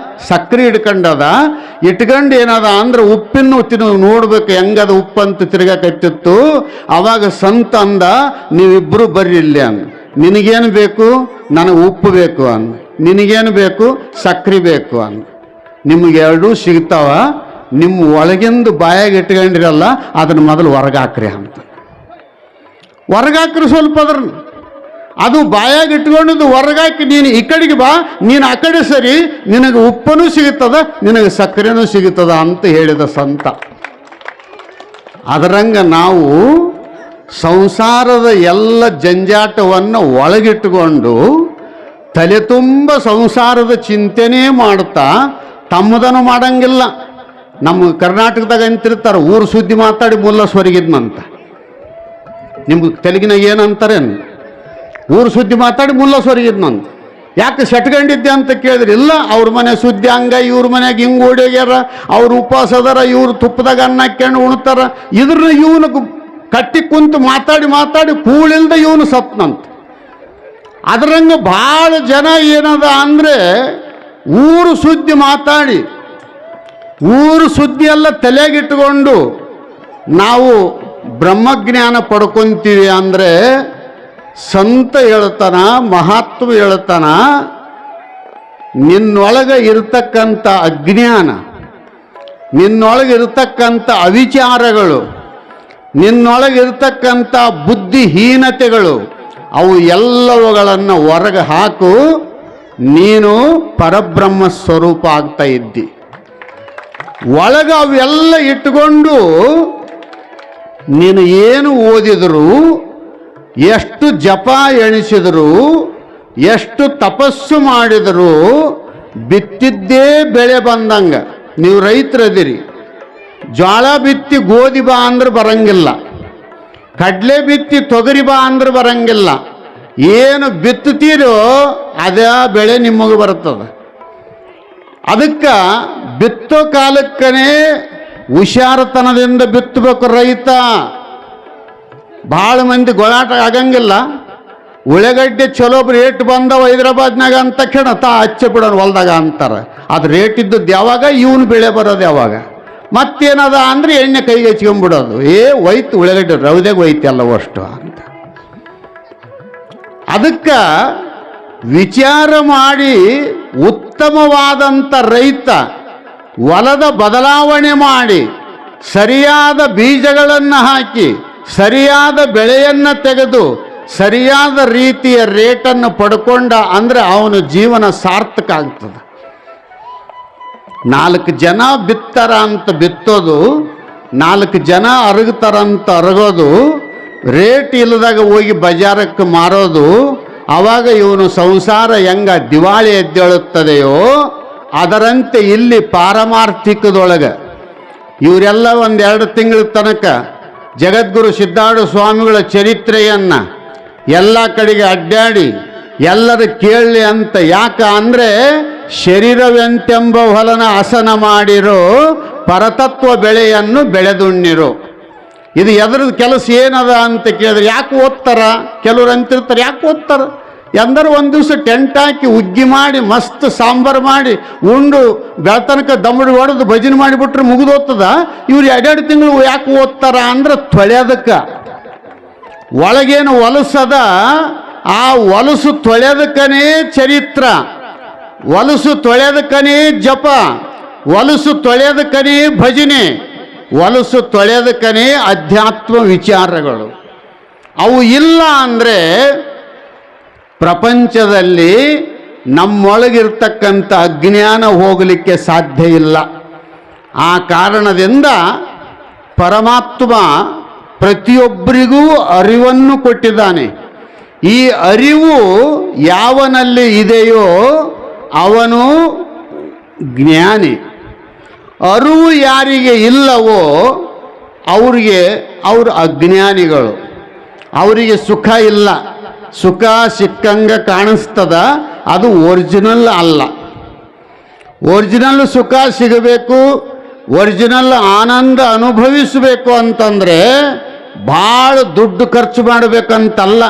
ಸಕ್ರೆ ಇಟ್ಕೊಂಡದ. ಇಟ್ಕೊಂಡು ಏನದ ಅಂದ್ರೆ ಉಪ್ಪಿನ ನೋಡ್ಬೇಕು ಹೆಂಗದ ಉಪ್ಪಂತ ತಿರುಗಕತ್ತಿತ್ತು. ಅವಾಗ ಸಂತ ಅಂದ, ನೀವಿಬ್ಬರು ಬರ್ರಿ ಇಲ್ಲಿ ಅಂದ. ನಿನಗೇನು ಬೇಕು? ನನಗೆ ಉಪ್ಪು ಬೇಕು ಅಂದ. ನಿನಗೇನು ಬೇಕು? ಸಕ್ರೆ ಬೇಕು ಅಂದ. ನಿಮಗೆ 2 ಸಿಗ್ತಾವ, ನಿಮ್ಮ ಒಳಗಿಂದು ಬಾಯಾಗ ಇಟ್ಕೊಂಡಿರಲ್ಲ, ಅದನ್ನು ಮೊದಲು ಹೊರಗಾಕ್ರಿ ಅಂತ. ಹೊರಗಾಕ್ರಿ ಸ್ವಲ್ಪ ಅದ್ರನ್ನ. ಅದು ಬಾಯಾಗ ಇಟ್ಕೊಂಡಿದ್ದು ಹೊರಗಾಕಿ ನೀನು ಈ ಕಡೆಗೆ ಬಾ, ನೀನು ಆ ಕಡೆ ಸರಿ, ನಿನಗೆ ಉಪ್ಪನೂ ಸಿಗುತ್ತದ, ನಿನಗೆ ಸಕ್ಕರೆನೂ ಸಿಗುತ್ತದ ಅಂತ ಹೇಳಿದ ಸಂತ. ಅದರಂಗ ನಾವು ಸಂಸಾರದ ಎಲ್ಲ ಜಂಜಾಟವನ್ನು ಒಳಗಿಟ್ಟುಕೊಂಡು ತಲೆ ತುಂಬ ಸಂಸಾರದ ಚಿಂತೆನೇ ಮಾಡ್ತಾ ತಮ್ಮದನ್ನು ಮಾಡಂಗಿಲ್ಲ. ನಮ್ಮ ಕರ್ನಾಟಕದಾಗ ಅಂತಿರ್ತಾರೆ, ಊರು ಸುದ್ದಿ ಮಾತಾಡಿ ಮುಲ್ಲ ಸ್ವರ್ಗಿದ್ನಂತ. ನಿಮ್ಗೆ ತೆಲುಗಿನ ಏನಂತಾರೇನು? ಊರು ಸುದ್ದಿ ಮಾತಾಡಿ ಮುಲ್ಲ ಸ್ವರ್ಗಿದ್ನಂತ. ಯಾಕೆ ಸೆಟ್ಕೊಂಡಿದ್ದೆ ಅಂತ ಕೇಳಿದ್ರಿ, ಇಲ್ಲ ಅವ್ರ ಮನೆ ಸುದ್ದಿ ಹಂಗ, ಇವ್ರ ಮನೆಯಾಗ ಹಿಂಗೆ ಓಡೋಗ್ಯಾರ, ಅವ್ರು ಉಪವಾಸ ಅದಾರ, ಇವ್ರು ತುಪ್ಪದಾಗ ಅನ್ನ ಹಾಕ್ಯಂಡು ಉಣ್ತಾರ. ಇದ್ರ ಇವನು ಕಟ್ಟಿ ಕುಂತು ಮಾತಾಡಿ ಮಾತಾಡಿ ಕೂಳಿಲ್ದ ಇವನು ಸತ್ನಂತ. ಅದರಂಗೆ ಭಾಳ ಜನ ಏನದ ಅಂದರೆ ಊರು ಸುದ್ದಿ ಮಾತಾಡಿ ಊರು ಸುದ್ದಿ ಎಲ್ಲ ತಲೆಗಿಟ್ಟುಕೊಂಡು ನಾವು ಬ್ರಹ್ಮಜ್ಞಾನ ಪಡ್ಕೊಂತೀವಿ ಅಂದರೆ ಸಂತ ಹೇಳ್ತಾನ, ಮಹಾತ್ಮ ಹೇಳ್ತಾನ, ನಿನ್ನೊಳಗೆ ಇರತಕ್ಕಂಥ ಅಜ್ಞಾನ, ನಿನ್ನೊಳಗೆ ಇರತಕ್ಕಂಥ ಅವಿಚಾರಗಳು, ನಿನ್ನೊಳಗಿರ್ತಕ್ಕಂಥ ಬುದ್ಧಿಹೀನತೆಗಳು ಅವು ಎಲ್ಲವುಗಳನ್ನು ಹೊರಗೆ ಹಾಕು, ನೀನು ಪರಬ್ರಹ್ಮ ಸ್ವರೂಪ ಆಗ್ತಾ ಇದ್ದಿ. ಒಳಗೆ ಅವೆಲ್ಲ ಇಟ್ಟುಕೊಂಡು ನೀನು ಏನು ಓದಿದ್ರು, ಎಷ್ಟು ಜಪ ಎಣಿಸಿದ್ರು, ಎಷ್ಟು ತಪಸ್ಸು ಮಾಡಿದರೂ ಬಿತ್ತಿದ್ದೇ ಬೆಳೆ ಬಂದಂಗ. ನೀವು ರೈತರದಿರಿ, ಜೋಳ ಬಿತ್ತಿ ಗೋಧಿ ಬಾ ಅಂದ್ರೆ ಬರಂಗಿಲ್ಲ, ಕಡಲೆ ಬಿತ್ತಿ ತೊಗರಿ ಬಾ ಅಂದ್ರೆ ಬರಂಗಿಲ್ಲ. ಏನು ಬಿತ್ತುತ್ತೀರೋ ಅದೇ ಬೆಳೆ ನಿಮಗೆ ಬರ್ತದೆ. ಅದಕ್ಕೆ ಬಿತ್ತೋ ಕಾಲಕ್ಕನೇ ಹುಷಾರತನದಿಂದ ಬಿತ್ತಬೇಕು ರೈತ. ಭಾಳ ಮಂದಿ ಗೋಳಾಟ ಆಗಂಗಿಲ್ಲ. ಉಳ್ಳಾಗಡ್ಡೆ ಚಲೋ ರೇಟ್ ಬಂದವ ಹೈದರಾಬಾದ್ನಾಗ ಅಂತ ತಕ್ಷಣ ಹಚ್ಚಿ ಬಿಡೋಣ ಹೊಲ್ದಾಗ ಅಂತಾರೆ. ಅದು ರೇಟ್ ಇದ್ದದ್ದು ಯಾವಾಗ, ಇವನು ಬೆಳೆ ಬರೋದು ಯಾವಾಗ. ಮತ್ತೇನದ ಅಂದ್ರೆ ಎಣ್ಣೆ ಕೈಗೆ ಹಚ್ಕೊಂಡ್ಬಿಡೋದು, ಒಯ್ತು ಉಳ್ಳಾಗಡ್ಡೆ ರೌದ್ಯಾಗ ಒಯ್ತಿ ಅಷ್ಟು ಅಂತ. ಅದಕ್ಕೆ ವಿಚಾರ ಮಾಡಿ ಉತ್ತಮವಾದಂಥ ರೈತ ಹೊಲದ ಬದಲಾವಣೆ ಮಾಡಿ ಸರಿಯಾದ ಬೀಜಗಳನ್ನು ಹಾಕಿ ಸರಿಯಾದ ಬೆಳೆಯನ್ನು ತೆಗೆದು ಸರಿಯಾದ ರೀತಿಯ ರೇಟನ್ನು ಪಡ್ಕೊಂಡ ಅಂದರೆ ಅವನ ಜೀವನ ಸಾರ್ಥಕ ಆಗ್ತದೆ. 4 ಜನ ಬಿತ್ತಾರ ಅಂತ ಬಿತ್ತೋದು, 4 ಜನ ಅರಗ್ತಾರಂತ ಅರಗೋದು, ರೇಟ್ ಇಲ್ಲದಾಗ ಹೋಗಿ ಬಜಾರಕ್ಕೆ ಮಾರೋದು, ಆವಾಗ ಇವನು ಸಂಸಾರ ಹೆಂಗ ದಿವಾಳಿ ಎದ್ದೇಳುತ್ತದೆಯೋ ಅದರಂತೆ ಇಲ್ಲಿ ಪಾರಮಾರ್ಥಿಕದೊಳಗೆ ಇವರೆಲ್ಲ 1-2 ತಿಂಗಳ ತನಕ ಜಗದ್ಗುರು ಸಿದ್ಧಾರೂಢ ಸ್ವಾಮಿಗಳ ಚರಿತ್ರೆಯನ್ನು ಎಲ್ಲ ಕಡೆಗೆ ಅಡ್ಡಾಡಿ ಎಲ್ಲರೂ ಕೇಳಲಿ ಅಂತ. ಯಾಕ ಅಂದರೆ ಶರೀರವೆಂತೆಂಬ ಹೊಲನ ಹಸನ ಮಾಡಿರೋ ಪರತತ್ವ ಬೆಳೆಯನ್ನು ಬೆಳೆದುಣ್ಣಿರು. ಇದು ಎದ್ರದ್ದು ಕೆಲಸ ಏನದ ಅಂತ ಕೇಳಿದ್ರೆ ಯಾಕೆ ಓದ್ತಾರ, ಕೆಲವ್ರು ಅಂತಿರ್ತಾರೆ ಯಾಕೆ ಓದ್ತಾರ. ಎಂದರೆ ಒಂದು ದಿವಸ ಟೆಂಟ್ ಹಾಕಿ ಉಗ್ಗಿ ಮಾಡಿ ಮಸ್ತ್ ಸಾಂಬಾರು ಮಾಡಿ ಉಂಡು ಬೆಳತನಕ ದಮ್ಮಡಿ ಹೊಡೆದು ಭಜನೆ ಮಾಡಿಬಿಟ್ರೆ ಮುಗಿದೋಗ್ತದ. ಇವ್ರು 2 ತಿಂಗಳು ಯಾಕೆ ಓದ್ತಾರ ಅಂದ್ರೆ ತೊಳೆಯೋದಕ್ಕೆ. ಒಳಗೇನು ಹೊಲಸದ, ಆ ಹೊಲಸು ತೊಳೆಯೋದಕ್ಕನೇ ಚರಿತ್ರ, ಹೊಲಸು ತೊಳೆಯೋದಕ್ಕನೇ ಜಪ, ಹೊಲಸು ತೊಳೆಯೋದಕ್ಕನೇ ಭಜನೆ, ಹೊಲಸು ತೊಳೆಯೋದಕ್ಕನೇ ಅಧ್ಯಾತ್ಮ ವಿಚಾರಗಳು. ಅವು ಇಲ್ಲ ಅಂದರೆ ಪ್ರಪಂಚದಲ್ಲಿ ನಮ್ಮೊಳಗಿರ್ತಕ್ಕಂಥ ಅಜ್ಞಾನ ಹೋಗಲಿಕ್ಕೆ ಸಾಧ್ಯ ಇಲ್ಲ. ಆ ಕಾರಣದಿಂದ ಪರಮಾತ್ಮ ಪ್ರತಿಯೊಬ್ಬರಿಗೂ ಅರಿವನ್ನು ಕೊಟ್ಟಿದ್ದಾನೆ. ಈ ಅರಿವು ಯಾವನಲ್ಲಿ ಇದೆಯೋ ಅವನು ಜ್ಞಾನಿ. ಅರಿವು ಯಾರಿಗೆ ಇಲ್ಲವೋ ಅವರು ಅಜ್ಞಾನಿಗಳು. ಅವರಿಗೆ ಸುಖ ಇಲ್ಲ. ಸುಖ ಸಿಕ್ಕಂಗೆ ಕಾಣಿಸ್ತದ, ಅದು ಒರಿಜಿನಲ್ ಅಲ್ಲ. ಒರಿಜಿನಲ್ ಸುಖ ಸಿಗಬೇಕು, ಒರಿಜಿನಲ್ ಆನಂದ ಅನುಭವಿಸಬೇಕು ಅಂತಂದರೆ ಭಾಳ ದುಡ್ಡು ಖರ್ಚು ಮಾಡಬೇಕಂತಲ್ಲ.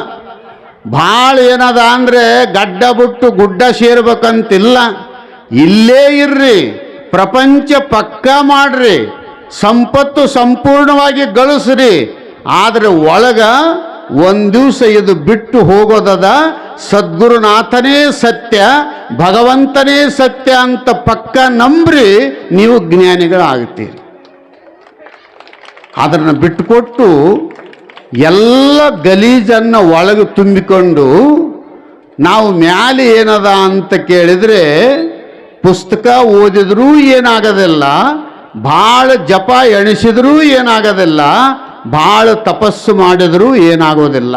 ಭಾಳ ಏನದ ಅಂದರೆ ಗಡ್ಡ ಬಿಟ್ಟು ಗುಡ್ಡ ಸೇರ್ಬೇಕಂತಿಲ್ಲ. ಇಲ್ಲೇ ಇರ್ರಿ, ಪ್ರಪಂಚ ಪಕ್ಕ ಮಾಡ್ರಿ, ಸಂಪತ್ತು ಸಂಪೂರ್ಣವಾಗಿ ಗಳಿಸ್ರಿ. ಆದರೆ ಒಳಗ ಒಂದು ದಿವಸ ಇದು ಬಿಟ್ಟು ಹೋಗೋದದ. ಸದ್ಗುರುನಾಥನೇ ಸತ್ಯ, ಭಗವಂತನೇ ಸತ್ಯ ಅಂತ ಪಕ್ಕ ನಂಬ್ರಿ, ನೀವು ಜ್ಞಾನಿಗಳಾಗ್ತೀರಿ. ಅದನ್ನು ಬಿಟ್ಟುಕೊಟ್ಟು ಎಲ್ಲ ಗಲೀಜನ್ನು ಒಳಗೆ ತುಂಬಿಕೊಂಡು ನಾವು ಮ್ಯಾಲೆ ಏನದ ಅಂತ ಕೇಳಿದರೆ ಪುಸ್ತಕ ಓದಿದ್ರೂ ಏನಾಗೋದಿಲ್ಲ, ಭಾಳ ಜಪ ಎಣಿಸಿದ್ರೂ ಏನಾಗೋದಿಲ್ಲ, ಭಾಳ ತಪಸ್ಸು ಮಾಡಿದರೂ ಏನಾಗೋದಿಲ್ಲ.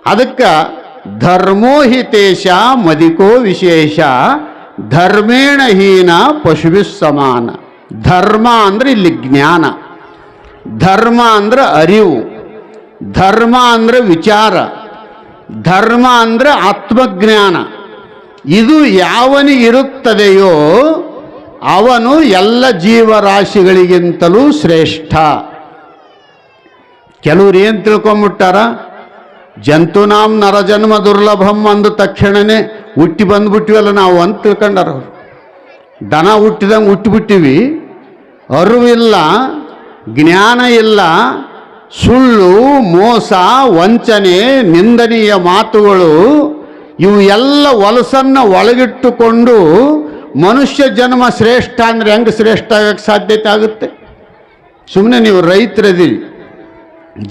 ಅದಕ್ಕೆ ಧರ್ಮೋ ಹಿತೇಶ ಮದಿಕೋ ವಿಶೇಷ ಧರ್ಮೇಣ ಹೀನ ಪಶುಭಿ ಸಮಾನ. ಧರ್ಮ ಅಂದ್ರೆ ಇಲ್ಲಿ ಜ್ಞಾನ, ಧರ್ಮ ಅಂದ್ರೆ ಅರಿವು, ಧರ್ಮ ಅಂದ್ರೆ ವಿಚಾರ, ಧರ್ಮ ಅಂದ್ರೆ ಆತ್ಮಜ್ಞಾನ. ಇದು ಯಾವನಿಗಿರುತ್ತದೆಯೋ ಅವನು ಎಲ್ಲ ಜೀವರಾಶಿಗಳಿಗಿಂತಲೂ ಶ್ರೇಷ್ಠ. ಕೆಲವ್ರು ಏನು ತಿಳ್ಕೊಂಬಿಟ್ಟಾರ, ಜಂತುನಾಂ ನರಜನ್ಮ ದುರ್ಲಭಂ ಅಂದ ತಕ್ಷಣನೇ ಹುಟ್ಟಿ ಬಂದ್ಬಿಟ್ಟಿವಲ್ಲ ನಾವು ಅಂತ ತಿಳ್ಕೊಂಡಾರ. ದನ ಹುಟ್ಟಿದಂಗೆ ಹುಟ್ಟಿಬಿಟ್ಟಿವಿ, ಅರಿವಿಲ್ಲ, ಜ್ಞಾನ ಇಲ್ಲ, ಸುಳ್ಳು, ಮೋಸ, ವಂಚನೆ, ನಿಂದನೀಯ ಮಾತುಗಳು ಇವು ಎಲ್ಲ ಹೊಲಸನ್ನು ಒಳಗಿಟ್ಟುಕೊಂಡು ಮನುಷ್ಯ ಜನ್ಮ ಶ್ರೇಷ್ಠ ಅಂದರೆ ಹೆಂಗೆ ಶ್ರೇಷ್ಠ ಆಗಕ್ಕೆ ಸಾಧ್ಯತೆ ಆಗುತ್ತೆ? ಸುಮ್ಮನೆ ನೀವು ರೈತರದಿರಿ,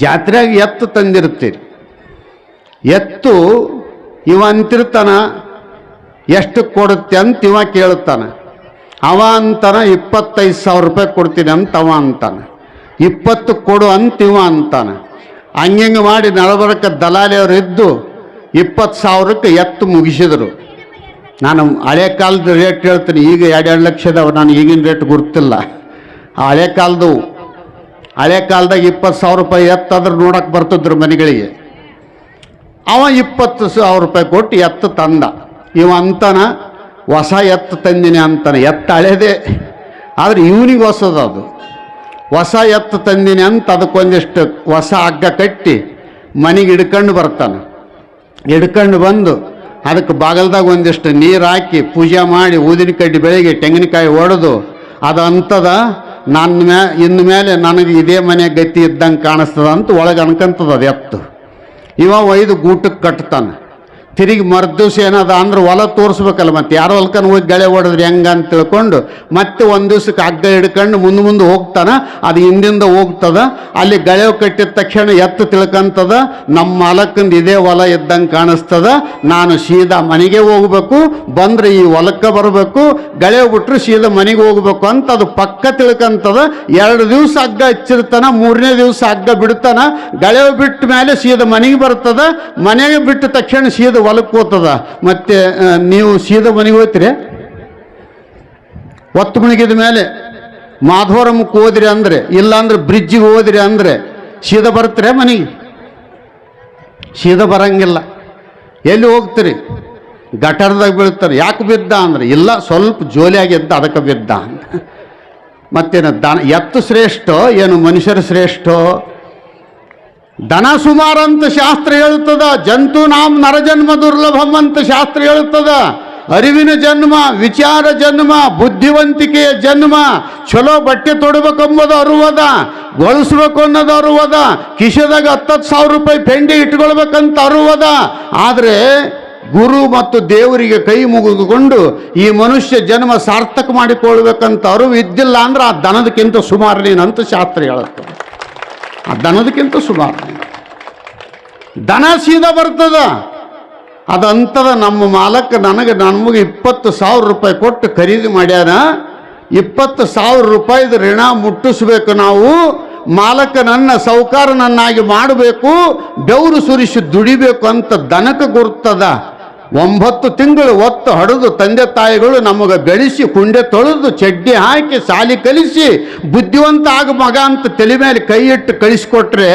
ಜಾತ್ರೆಯಾಗಿ ಎತ್ತು ತಂದಿರ್ತೀರಿ, ಎತ್ತು ಇವ ಅಂತಿರ್ತಾನ ಎಷ್ಟು ಕೊಡುತ್ತೆ ಅಂತ ಇವ ಕೇಳುತ್ತಾನೆ. ಅವ ಅಂತಾನ 25,000 ರೂಪಾಯಿ ಕೊಡ್ತೀನಿ ಅಂತ ಅವ ಅಂತಾನೆ, 20 ಕೊಡು ಅಂತ ಇವ ಅಂತಾನೆ. ಹಂಗೆ ಮಾಡಿ ನಳಬರಕ್ಕೆ ದಲಾಲಿಯವರು ಇದ್ದು 20,000ಕ್ಕೆ ಎತ್ತು ಮುಗಿಸಿದರು. ನಾನು ಹಳೆ ಕಾಲದ ರೇಟ್ ಹೇಳ್ತೀನಿ, ಈಗ 2 ಲಕ್ಷದವ, ನಾನು ಈಗಿನ ರೇಟ್ ಗುರ್ತಿಲ್ಲ. ಆ ಹಳೆ ಕಾಲದಾಗ 20,000 ರೂಪಾಯಿ ಎತ್ತಾದ್ರೆ ನೋಡಕ್ಕೆ ಬರ್ತಿದ್ರು ಮನೆಗಳಿಗೆ. ಅವ 20,000 ರೂಪಾಯಿ ಕೊಟ್ಟು ಎತ್ತು ತಂದ. ಇವ ಅಂತಾನ ಹೊಸ ಎತ್ತು ತಂದಿನಿ ಅಂತಾನೆ. ಎತ್ತು ಹಳೇದೇ, ಆದರೆ ಇವನಿಗೆ ಹೊಸದು. ಅದು ಹೊಸ ಎತ್ತು ತಂದಿನಿ ಅಂತ ಅದಕ್ಕೊಂದಿಷ್ಟು ಹೊಸ ಹಗ್ಗ ಕಟ್ಟಿ ಮನೆಗೆ ಹಿಡ್ಕೊಂಡು ಬರ್ತಾನೆ. ಹಿಡ್ಕೊಂಡು ಬಂದು ಅದಕ್ಕೆ ಬಾಗಲ್ದಾಗ ಒಂದಿಷ್ಟು ನೀರು ಹಾಕಿ ಪೂಜೆ ಮಾಡಿ ಊದಿನ ಕಡ್ಡಿ ಬೆಳಗ್ಗೆ ತೆಂಗಿನಕಾಯಿ ಹೊಡೆದು ಅದು ಅಂತದ, ಇನ್ನು ಮೇಲೆ ನನಗೆ ಇದೇ ಮನೆ ಗತಿ ಇದ್ದಂಗೆ ಕಾಣಿಸ್ತದ ಅಂತ ಒಳಗೆ ಅನ್ಕಂತದ ಅದು ಎತ್ತು. ಇವ ಒಯ್ದು ಗೂಟಕ್ಕೆ ಕಟ್ತಾನೆ. ತಿರುಗಿ ಮರ್ದಿವ್ಸ ಏನದ ಅಂದ್ರೆ ಹೊಲ ತೋರಿಸ್ಬೇಕಲ್ಲ, ಮತ್ತೆ ಯಾರೋ ಹೊಲ್ಕನ ಹೋಗಿ ಗಳೆ ಹೊಡೆದ್ರಿ ಹೆಂಗ ಅಂತ ತಿಳ್ಕೊಂಡು ಮತ್ತೆ ಒಂದು ದಿವ್ಸಕ್ಕೆ ಹಗ್ಗ ಹಿಡ್ಕೊಂಡು ಮುಂದೆ ಹೋಗ್ತಾನೆ. ಅದು ಹಿಂದಿಂದ ಹೋಗ್ತದ. ಅಲ್ಲಿ ಗಳೆ ಕಟ್ಟಿದ ತಕ್ಷಣ ಎತ್ತು ತಿಳ್ಕಂತದ, ನಮ್ಮ ಮಾಲಕ್ಕಂದು ಇದೇ ಹೊಲ ಇದ್ದಂಗೆ ಕಾಣಿಸ್ತದ, ನಾನು ಸೀದಾ ಮನೆಗೆ ಹೋಗ್ಬೇಕು, ಬಂದ್ರೆ ಈ ಹೊಲಕ್ಕೆ ಬರಬೇಕು, ಗಳೆ ಬಿಟ್ರು ಸೀದಾ ಮನೆಗೆ ಹೋಗ್ಬೇಕು ಅಂತ ಅದು ಪಕ್ಕ ತಿಳ್ಕಂತದ. 2 ದಿವಸ ಹಗ್ಗ ಹಚ್ಚಿರ್ತಾನ, 3ನೇ ದಿವಸ ಹಗ್ಗ ಬಿಡ್ತಾನ. ಗಳೆ ಬಿಟ್ಟ ಮೇಲೆ ಸೀದಾ ಮನೆಗೆ ಬರ್ತದ. ಮನೆಗೆ ಬಿಟ್ಟ ತಕ್ಷಣ ಸೀದಾ ಹೊಲಕ್ಕೆ ಹೋಗ್ತದ. ಮತ್ತೆ ನೀವು ಸೀದಾ ಮನೆಗೆ ಹೋಗ್ತೀರಿ, ಒತ್ತು ಮುಳುಗಿದ ಮೇಲೆ ಮಾಧವರಮಕ್ಕೆ ಹೋದ್ರಿ ಅಂದ್ರೆ, ಇಲ್ಲಾಂದ್ರೆ ಬ್ರಿಡ್ಜಿಗೆ ಹೋದ್ರಿ ಅಂದ್ರೆ ಸೀದಾ ಬರ್ತೀರಿ ಮನೆಗೆ? ಸೀದಾ ಬರಂಗಿಲ್ಲ. ಎಲ್ಲಿ ಹೋಗ್ತೀರಿ? ಗಟರ್ದಾಗ ಬೀಳ್ತಾರೆ. ಯಾಕೆ ಬಿದ್ದ ಅಂದ್ರೆ, ಇಲ್ಲ ಸ್ವಲ್ಪ ಜೋಲಿಯಾಗಿದ್ದ ಅದಕ್ಕೆ ಬಿದ್ದ ಅಂತ. ಮತ್ತೇನು ದನ ಎತ್ತು ಶ್ರೇಷ್ಠ ಏನು ಮನುಷ್ಯರು ಶ್ರೇಷ್ಠ? ದನ ಸುಮಾರು ಅಂತ ಶಾಸ್ತ್ರ ಹೇಳುತ್ತದ. ಜಂತು ನಾಂ ನರಜನ್ಮ ದುರ್ಲಭಂ ಅಂತ ಶಾಸ್ತ್ರ ಹೇಳುತ್ತದ. ಅರಿವಿನ ಜನ್ಮ, ವಿಚಾರ ಜನ್ಮ, ಬುದ್ಧಿವಂತಿಕೆಯ ಜನ್ಮ. ಚಲೋ ಬಟ್ಟೆ ತೊಡಬೇಕೆಂಬುದು ಅರುವದ, ಗೊಳಿಸ್ಬೇಕು ಅನ್ನೋದು ಅರುವದ, ಕಿಶೆದಾಗ 10,000 ರೂಪಾಯಿ ಪೆಂಡಿ ಇಟ್ಕೊಳ್ಬೇಕಂತ ಅರುವದ. ಆದರೆ ಗುರು ಮತ್ತು ದೇವರಿಗೆ ಕೈ ಮುಗಿದುಕೊಂಡು ಈ ಮನುಷ್ಯ ಜನ್ಮ ಸಾರ್ಥಕ ಮಾಡಿಕೊಳ್ಬೇಕಂತ ಅರಿವು ಇದ್ದಿಲ್ಲ ಅಂದ್ರೆ ಆ ದನದಕ್ಕಿಂತ ಸುಮಾರು ನೀನಂತ ಶಾಸ್ತ್ರ ಹೇಳುತ್ತದೆ. ಆ ದನದಕ್ಕಿಂತ ಸುಮಾರು ದನ ಸೀದಾ ಬರ್ತದ. ಅದಂತದ ನಮ್ಮ ಮಾಲಕ ನಮಗೆ 20,000 ರೂಪಾಯಿ ಕೊಟ್ಟು ಖರೀದಿ ಮಾಡ್ಯಾನ. 20,000 ರೂಪಾಯಿದ ಋಣ ಮುಟ್ಟಿಸ್ಬೇಕು ನಾವು. ಮಾಲಕನನ್ನ ಸೌಕಾರನನ್ನಾಗಿ ಮಾಡಬೇಕು, ಬೆವರು ಸುರಿಸಿ ದುಡಿಬೇಕು ಅಂತ ದನಕ್ಕೆ ಗುರ್ತದ. 9 ತಿಂಗಳು ಒತ್ತು ಹಡಿದು ತಂದೆ ತಾಯಿಗಳು ನಮಗೆ ಬೆಳೆಸಿ ಕುಂಡೆ ತೊಳೆದು ಚಡ್ಡಿ ಹಾಕಿ ಸಾಲಿ ಕಲಿಸಿ ಬುದ್ಧಿವಂತ ಆಗ ಮಗ ಅಂತ ತಲೆ ಮೇಲೆ ಕೈ ಇಟ್ಟು ಕಳಿಸ್ಕೊಟ್ರೆ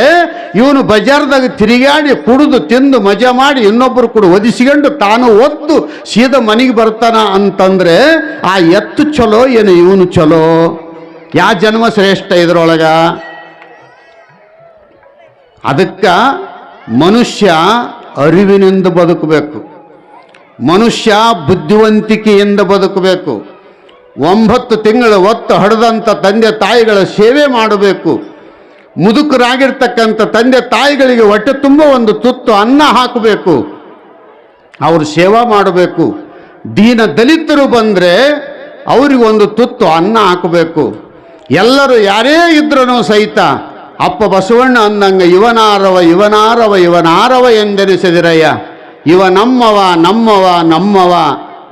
ಇವನು ಬಜಾರ್ದಾಗ ತಿರುಗಾಡಿ ಕುಡಿದು ತಿಂದು ಮಜಾ ಮಾಡಿ ಇನ್ನೊಬ್ಬರು ಕೂಡ ಒದಿಸಿಕೊಂಡು ತಾನು ಒದ್ದು ಸೀದಾ ಮನೆಗೆ ಬರ್ತಾನ ಅಂತಂದ್ರೆ ಆ ಎತ್ತು ಚಲೋ ಏನು ಇವನು ಚಲೋ? ಯಾವ ಜನ್ಮ ಶ್ರೇಷ್ಠ ಇದ್ರೊಳಗ? ಅದಕ್ಕೆ ಮನುಷ್ಯ ಅರಿವಿನಿಂದ ಬದುಕಬೇಕು, ಮನುಷ್ಯ ಬುದ್ಧಿವಂತಿಕೆಯಿಂದ ಬದುಕಬೇಕು. 9 ತಿಂಗಳ ಒತ್ತು ಹಡೆದಂಥ ತಂದೆ ತಾಯಿಗಳ ಸೇವೆ ಮಾಡಬೇಕು. ಮುದುಕರಾಗಿರ್ತಕ್ಕಂಥ ತಂದೆ ತಾಯಿಗಳಿಗೆ ಹೊಟ್ಟೆ ತುಂಬ ಒಂದು ತುತ್ತು ಅನ್ನ ಹಾಕಬೇಕು, ಅವರು ಸೇವಾ ಮಾಡಬೇಕು. ದೀನ ದಲಿತರು ಬಂದರೆ ಅವರಿಗೊಂದು ತುತ್ತು ಅನ್ನ ಹಾಕಬೇಕು. ಎಲ್ಲರೂ ಯಾರೇ ಇದ್ರೂ ಸಹಿತ ಅಪ್ಪ ಬಸವಣ್ಣ ಅಂದಂಗ ಇವನಾರವ ಇವನಾರವ ಇವನಾರವ ಎಂದೆನಿಸಿದಿರಯ್ಯ, ಇವ ನಮ್ಮವ ನಮ್ಮವ ನಮ್ಮವ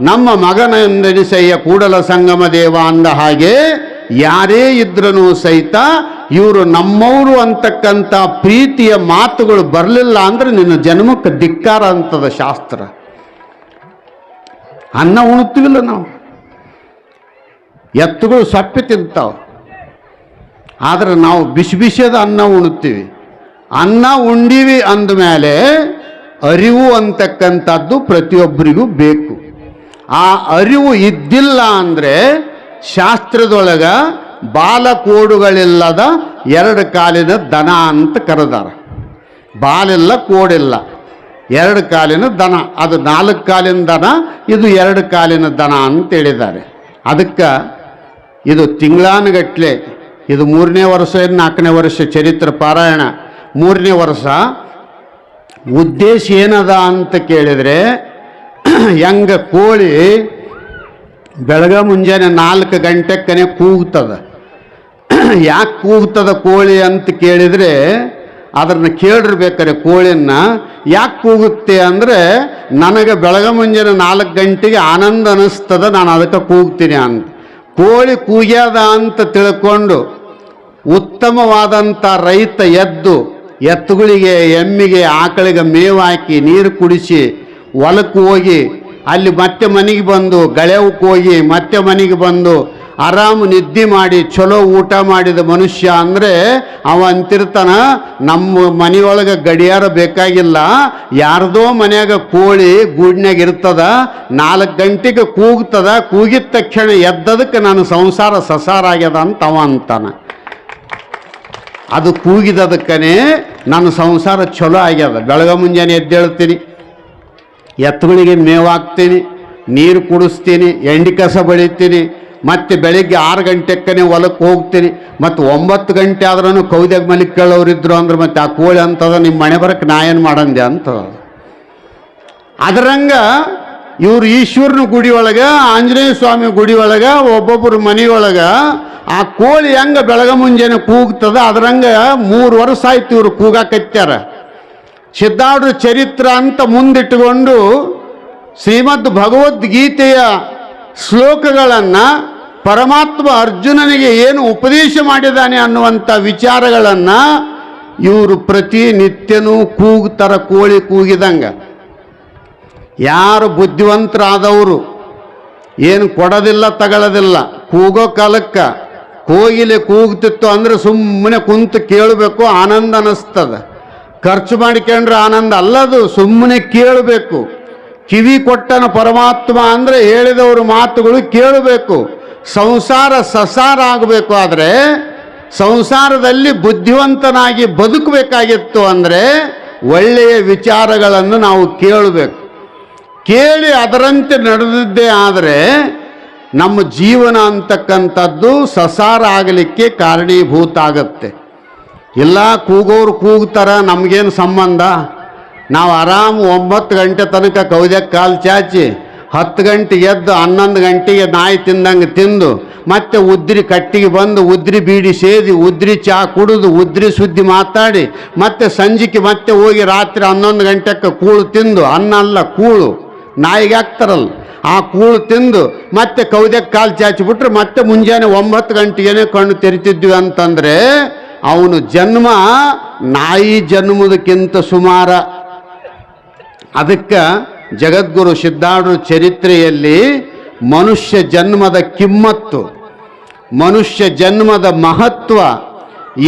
ನಮ್ಮ ಮಗನ ಎಂದೆನಿಸಯ್ಯ ಕೂಡಲ ಸಂಗಮ ದೇವ ಅಂದ ಹಾಗೆ ಯಾರೇ ಇದ್ರೂ ಸಹಿತ ಇವರು ನಮ್ಮವರು ಅಂತಕ್ಕಂಥ ಪ್ರೀತಿಯ ಮಾತುಗಳು ಬರಲಿಲ್ಲ ಅಂದ್ರೆ ನಿನ್ನ ಜನ್ಮಕ್ಕೆ ಧಿಕ್ಕಾರ ಅಂತದ ಶಾಸ್ತ್ರ. ಅನ್ನ ಉಣ್ತೀವಿಲ್ಲ ನಾವು, ಎತ್ತುಗಳು ಸಪ್ಪೆ ತಿಂತಾವ, ಆದ್ರೆ ನಾವು ಬಿಸಿ ಬಿಸಿದ ಅನ್ನ ಉಣ್ತೀವಿ. ಅನ್ನ ಉಂಡೀವಿ ಅಂದಮೇಲೆ ಅರಿವು ಅಂತಕ್ಕಂಥದ್ದು ಪ್ರತಿಯೊಬ್ಬರಿಗೂ ಬೇಕು. ಆ ಅರಿವು ಇದ್ದಿಲ್ಲ ಅಂದರೆ ಶಾಸ್ತ್ರದೊಳಗ ಬಾಲಕೋಡುಗಳಿಲ್ಲದ 2 ಕಾಲಿನ ದನ ಅಂತ ಕರೆದಾರ. ಬಾಲಿಲ್ಲ, ಕೋಡಿಲ್ಲ, 2 ಕಾಲಿನ ದನ. ಅದು 4 ಕಾಲಿನ ದನ, ಇದು 2 ಕಾಲಿನ ದನ ಅಂತ ಹೇಳಿದ್ದಾರೆ. ಅದಕ್ಕೆ ಇದು ತಿಂಗಳಾನುಗಟ್ಲೆ, ಇದು 3ನೇ ವರ್ಷ 4ನೇ ವರ್ಷ ಚರಿತ್ರೆ ಪಾರಾಯಣ. 3ನೇ ವರ್ಷ ಉದ್ದೇಶ ಏನದ ಅಂತ ಕೇಳಿದರೆ, ಹೆಂಗ ಕೋಳಿ ಬೆಳಗ ಮುಂಜಾನೆ 4 ಗಂಟೆಕ್ಕನೆ ಕೂಗ್ತದ. ಯಾಕೆ ಕೂಗ್ತದ ಕೋಳಿ ಅಂತ ಕೇಳಿದರೆ, ಅದನ್ನು ಕೇಳಿರ್ಬೇಕಾರೆ ಕೋಳಿನ ಯಾಕೆ ಕೂಗುತ್ತೆ ಅಂದರೆ, ನನಗೆ ಬೆಳಗ ಮುಂಜಾನೆ 4 ಗಂಟೆಗೆ ಆನಂದ ಅನ್ನಿಸ್ತದ, ನಾನು ಅದಕ್ಕೆ ಕೂಗ್ತೀನಿ ಅಂತ. ಕೋಳಿ ಕೂಗ್ಯದ ಅಂತ ತಿಳ್ಕೊಂಡು ಉತ್ತಮವಾದಂಥ ರೈತ ಎದ್ದು ಎತ್ತುಗಳಿಗೆ, ಎಮ್ಮಿಗೆ, ಆಕಳಿಗೆ ಮೇವು ಹಾಕಿ ನೀರು ಕುಡಿಸಿ ಹೊಲಕ್ಕೆ ಹೋಗಿ ಅಲ್ಲಿ ಮತ್ತೆ ಮನೆಗೆ ಬಂದು ಗಳೆವಕ್ಕೆ ಹೋಗಿ ಮತ್ತೆ ಮನೆಗೆ ಬಂದು ಆರಾಮ್ ನಿದ್ದೆ ಮಾಡಿ ಚಲೋ ಊಟ ಮಾಡಿದ ಮನುಷ್ಯ ಅಂದರೆ ಅವ ಅಂತಿರ್ತಾನ, ನಮ್ಮ ಮನೆಯೊಳಗೆ ಗಡಿಯಾರ ಬೇಕಾಗಿಲ್ಲ, ಯಾರ್ದೋ ಮನ್ಯಾಗ ಕೋಳಿ ಗೂಡ್ನ್ಯಾಗ ಇರ್ತದ, 4 ಗಂಟೆಗೆ ಕೂಗ್ತದ, ಕೂಗಿದ ತಕ್ಷಣ ಎದ್ದದಕ್ಕೆ ನಾನು ಸಂಸಾರ ಸಸಾರ ಆಗ್ಯದ ಅಂತ ಅವ ಅಂತಾನ. ಅದು ಕೂಗಿದದಕ್ಕನೇ ನನ್ನ ಸಂಸಾರ ಚಲೋ ಆಗ್ಯದ. ಬೆಳಗ ಮುಂಜಾನೆ ಎದ್ದೇಳ್ತೀನಿ, ಎತ್ತುಗಳಿಗೆ ಮೇವು ಹಾಕ್ತೀನಿ, ನೀರು ಕುಡಿಸ್ತೀನಿ, ಎಂಡಿ ಕಸ ಬಳಿತೀನಿ, ಮತ್ತು ಬೆಳಿಗ್ಗೆ 6 ಗಂಟೆಕ್ಕನೆ ಹೊಲಕ್ಕೆ ಹೋಗ್ತೀನಿ. ಮತ್ತು 9 ಗಂಟೆ ಆದ್ರೂ ಕೌದ್ಯಾಗ ಮಲಿಕೊಳ್ಳೋರಿದ್ರು ಅಂದ್ರೆ ಮತ್ತೆ ಆ ಕೋಳಿ ಅಂತದ, ನಿಮ್ಮ ಮನೆ ಬರಕ್ಕೆ ನಾ ಏನು ಮಾಡಂದೆ ಅಂತದ. ಅದರಂಗ ಇವರು ಈಶ್ವರನ ಗುಡಿ ಒಳಗೆ, ಆಂಜನೇಯ ಸ್ವಾಮಿ ಗುಡಿ ಒಳಗೆ, ಒಬ್ಬೊಬ್ಬರು ಮನೆಯೊಳಗೆ ಆ ಕೋಳಿ ಹೆಂಗೆ ಬೆಳಗ ಮುಂಜಾನೆ ಕೂಗ್ತದ, ಅದರಂಗ 3 ವರ್ಷ ಆಯ್ತು ಇವರು ಕೂಗಾಕತ್ಯಾರ. ಸಿದ್ಧಾರೂಢ ಚರಿತ್ರ ಅಂತ ಮುಂದಿಟ್ಟುಕೊಂಡು ಶ್ರೀಮದ್ ಭಗವದ್ಗೀತೆಯ ಶ್ಲೋಕಗಳನ್ನು ಪರಮಾತ್ಮ ಅರ್ಜುನನಿಗೆ ಏನು ಉಪದೇಶ ಮಾಡಿದ್ದಾನೆ ಅನ್ನುವಂಥ ವಿಚಾರಗಳನ್ನು ಇವರು ಪ್ರತಿನಿತ್ಯನೂ ಕೂಗ್ತಾರ, ಕೋಳಿ ಕೂಗಿದಂಗೆ. ಯಾರು ಬುದ್ಧಿವಂತರಾದವರು ಏನು ಕೊಡೋದಿಲ್ಲ ತಗೊಳ್ಳೋದಿಲ್ಲ, ಕೂಗೋ ಕಾಲಕ್ಕೆ ಕೋಗಿಲೆ ಕೂಗ್ತಿತ್ತು ಅಂದರೆ ಸುಮ್ಮನೆ ಕುಂತು ಕೇಳಬೇಕು, ಆನಂದ ಅನ್ನಿಸ್ತದೆ. ಖರ್ಚು ಮಾಡಿಕೊಂಡ್ರೆ ಆನಂದ ಅಲ್ಲದು, ಸುಮ್ಮನೆ ಕೇಳಬೇಕು. ಕಿವಿ ಕೊಟ್ಟನ ಪರಮಾತ್ಮ ಅಂದರೆ ಹೇಳಿದವರು ಮಾತುಗಳು ಕೇಳಬೇಕು. ಸಂಸಾರ ಸಸಾರ ಆಗಬೇಕು. ಆದರೆ ಸಂಸಾರದಲ್ಲಿ ಬುದ್ಧಿವಂತನಾಗಿ ಬದುಕಬೇಕಾಗಿತ್ತು ಅಂದರೆ ಒಳ್ಳೆಯ ವಿಚಾರಗಳನ್ನು ನಾವು ಕೇಳಬೇಕು. ಕೇಳಿ ಅದರಂತೆ ನಡೆದಿದ್ದೇ ಆದರೆ ನಮ್ಮ ಜೀವನ ಅಂತಕ್ಕಂಥದ್ದು ಸಸಾರ ಆಗಲಿಕ್ಕೆ ಕಾರಣೀಭೂತ ಆಗತ್ತೆ. ಇಲ್ಲ ಕೂಗೋರು ಕೂಗ್ತಾರ, ನಮಗೇನು ಸಂಬಂಧ, ನಾವು ಆರಾಮ್ 9 ಗಂಟೆ ತನಕ ಕೌದ್ಯಾಗ ಕಾಲು ಚಾಚಿ 10 ಗಂಟೆಗೆ ಎದ್ದು 11 ಗಂಟೆಗೆ ನಾಯಿ ತಿಂದಂಗೆ ತಿಂದು ಮತ್ತೆ ಉದ್ರಿ ಕಟ್ಟಿಗೆ ಬಂದು ಉದ್ರಿ ಬೀಡಿ ಸೇದಿ ಉದ್ರಿ ಚಹಾ ಕುಡಿದು ಉದ್ರಿ ಸುದ್ದಿ ಮಾತಾಡಿ ಮತ್ತೆ ಸಂಜೆಗೆ ಮತ್ತೆ ಹೋಗಿ ರಾತ್ರಿ 11 ಗಂಟೆಗೆ ಕೂಳು ತಿಂದು, ಅನ್ನ ಅಲ್ಲ ಕೂಳು ನಾಯಿಗೆ ಹಾಕ್ತಾರಲ್ಲ, ಆ ಕೂಳು ತಿಂದು ಮತ್ತೆ ಕೌದ್ಯಾಗ ಕಾಲು ಚಾಚಿಬಿಟ್ರೆ ಮತ್ತೆ ಮುಂಜಾನೆ 9 ಗಂಟೆಗೇನೆ ಕಣ್ಣು ತೆರಿತಿದ್ವಿ ಅಂತಂದರೆ ಅವನು ಜನ್ಮ ನಾಯಿ ಜನ್ಮದಕ್ಕಿಂತ ಸುಮಾರ. ಅದಕ್ಕೆ ಜಗದ್ಗುರು ಸಿದ್ಧಾರೂಢ ಚರಿತ್ರೆಯಲ್ಲಿ ಮನುಷ್ಯ ಜನ್ಮದ ಕಿಮ್ಮತ್ತು, ಮನುಷ್ಯ ಜನ್ಮದ ಮಹತ್ವ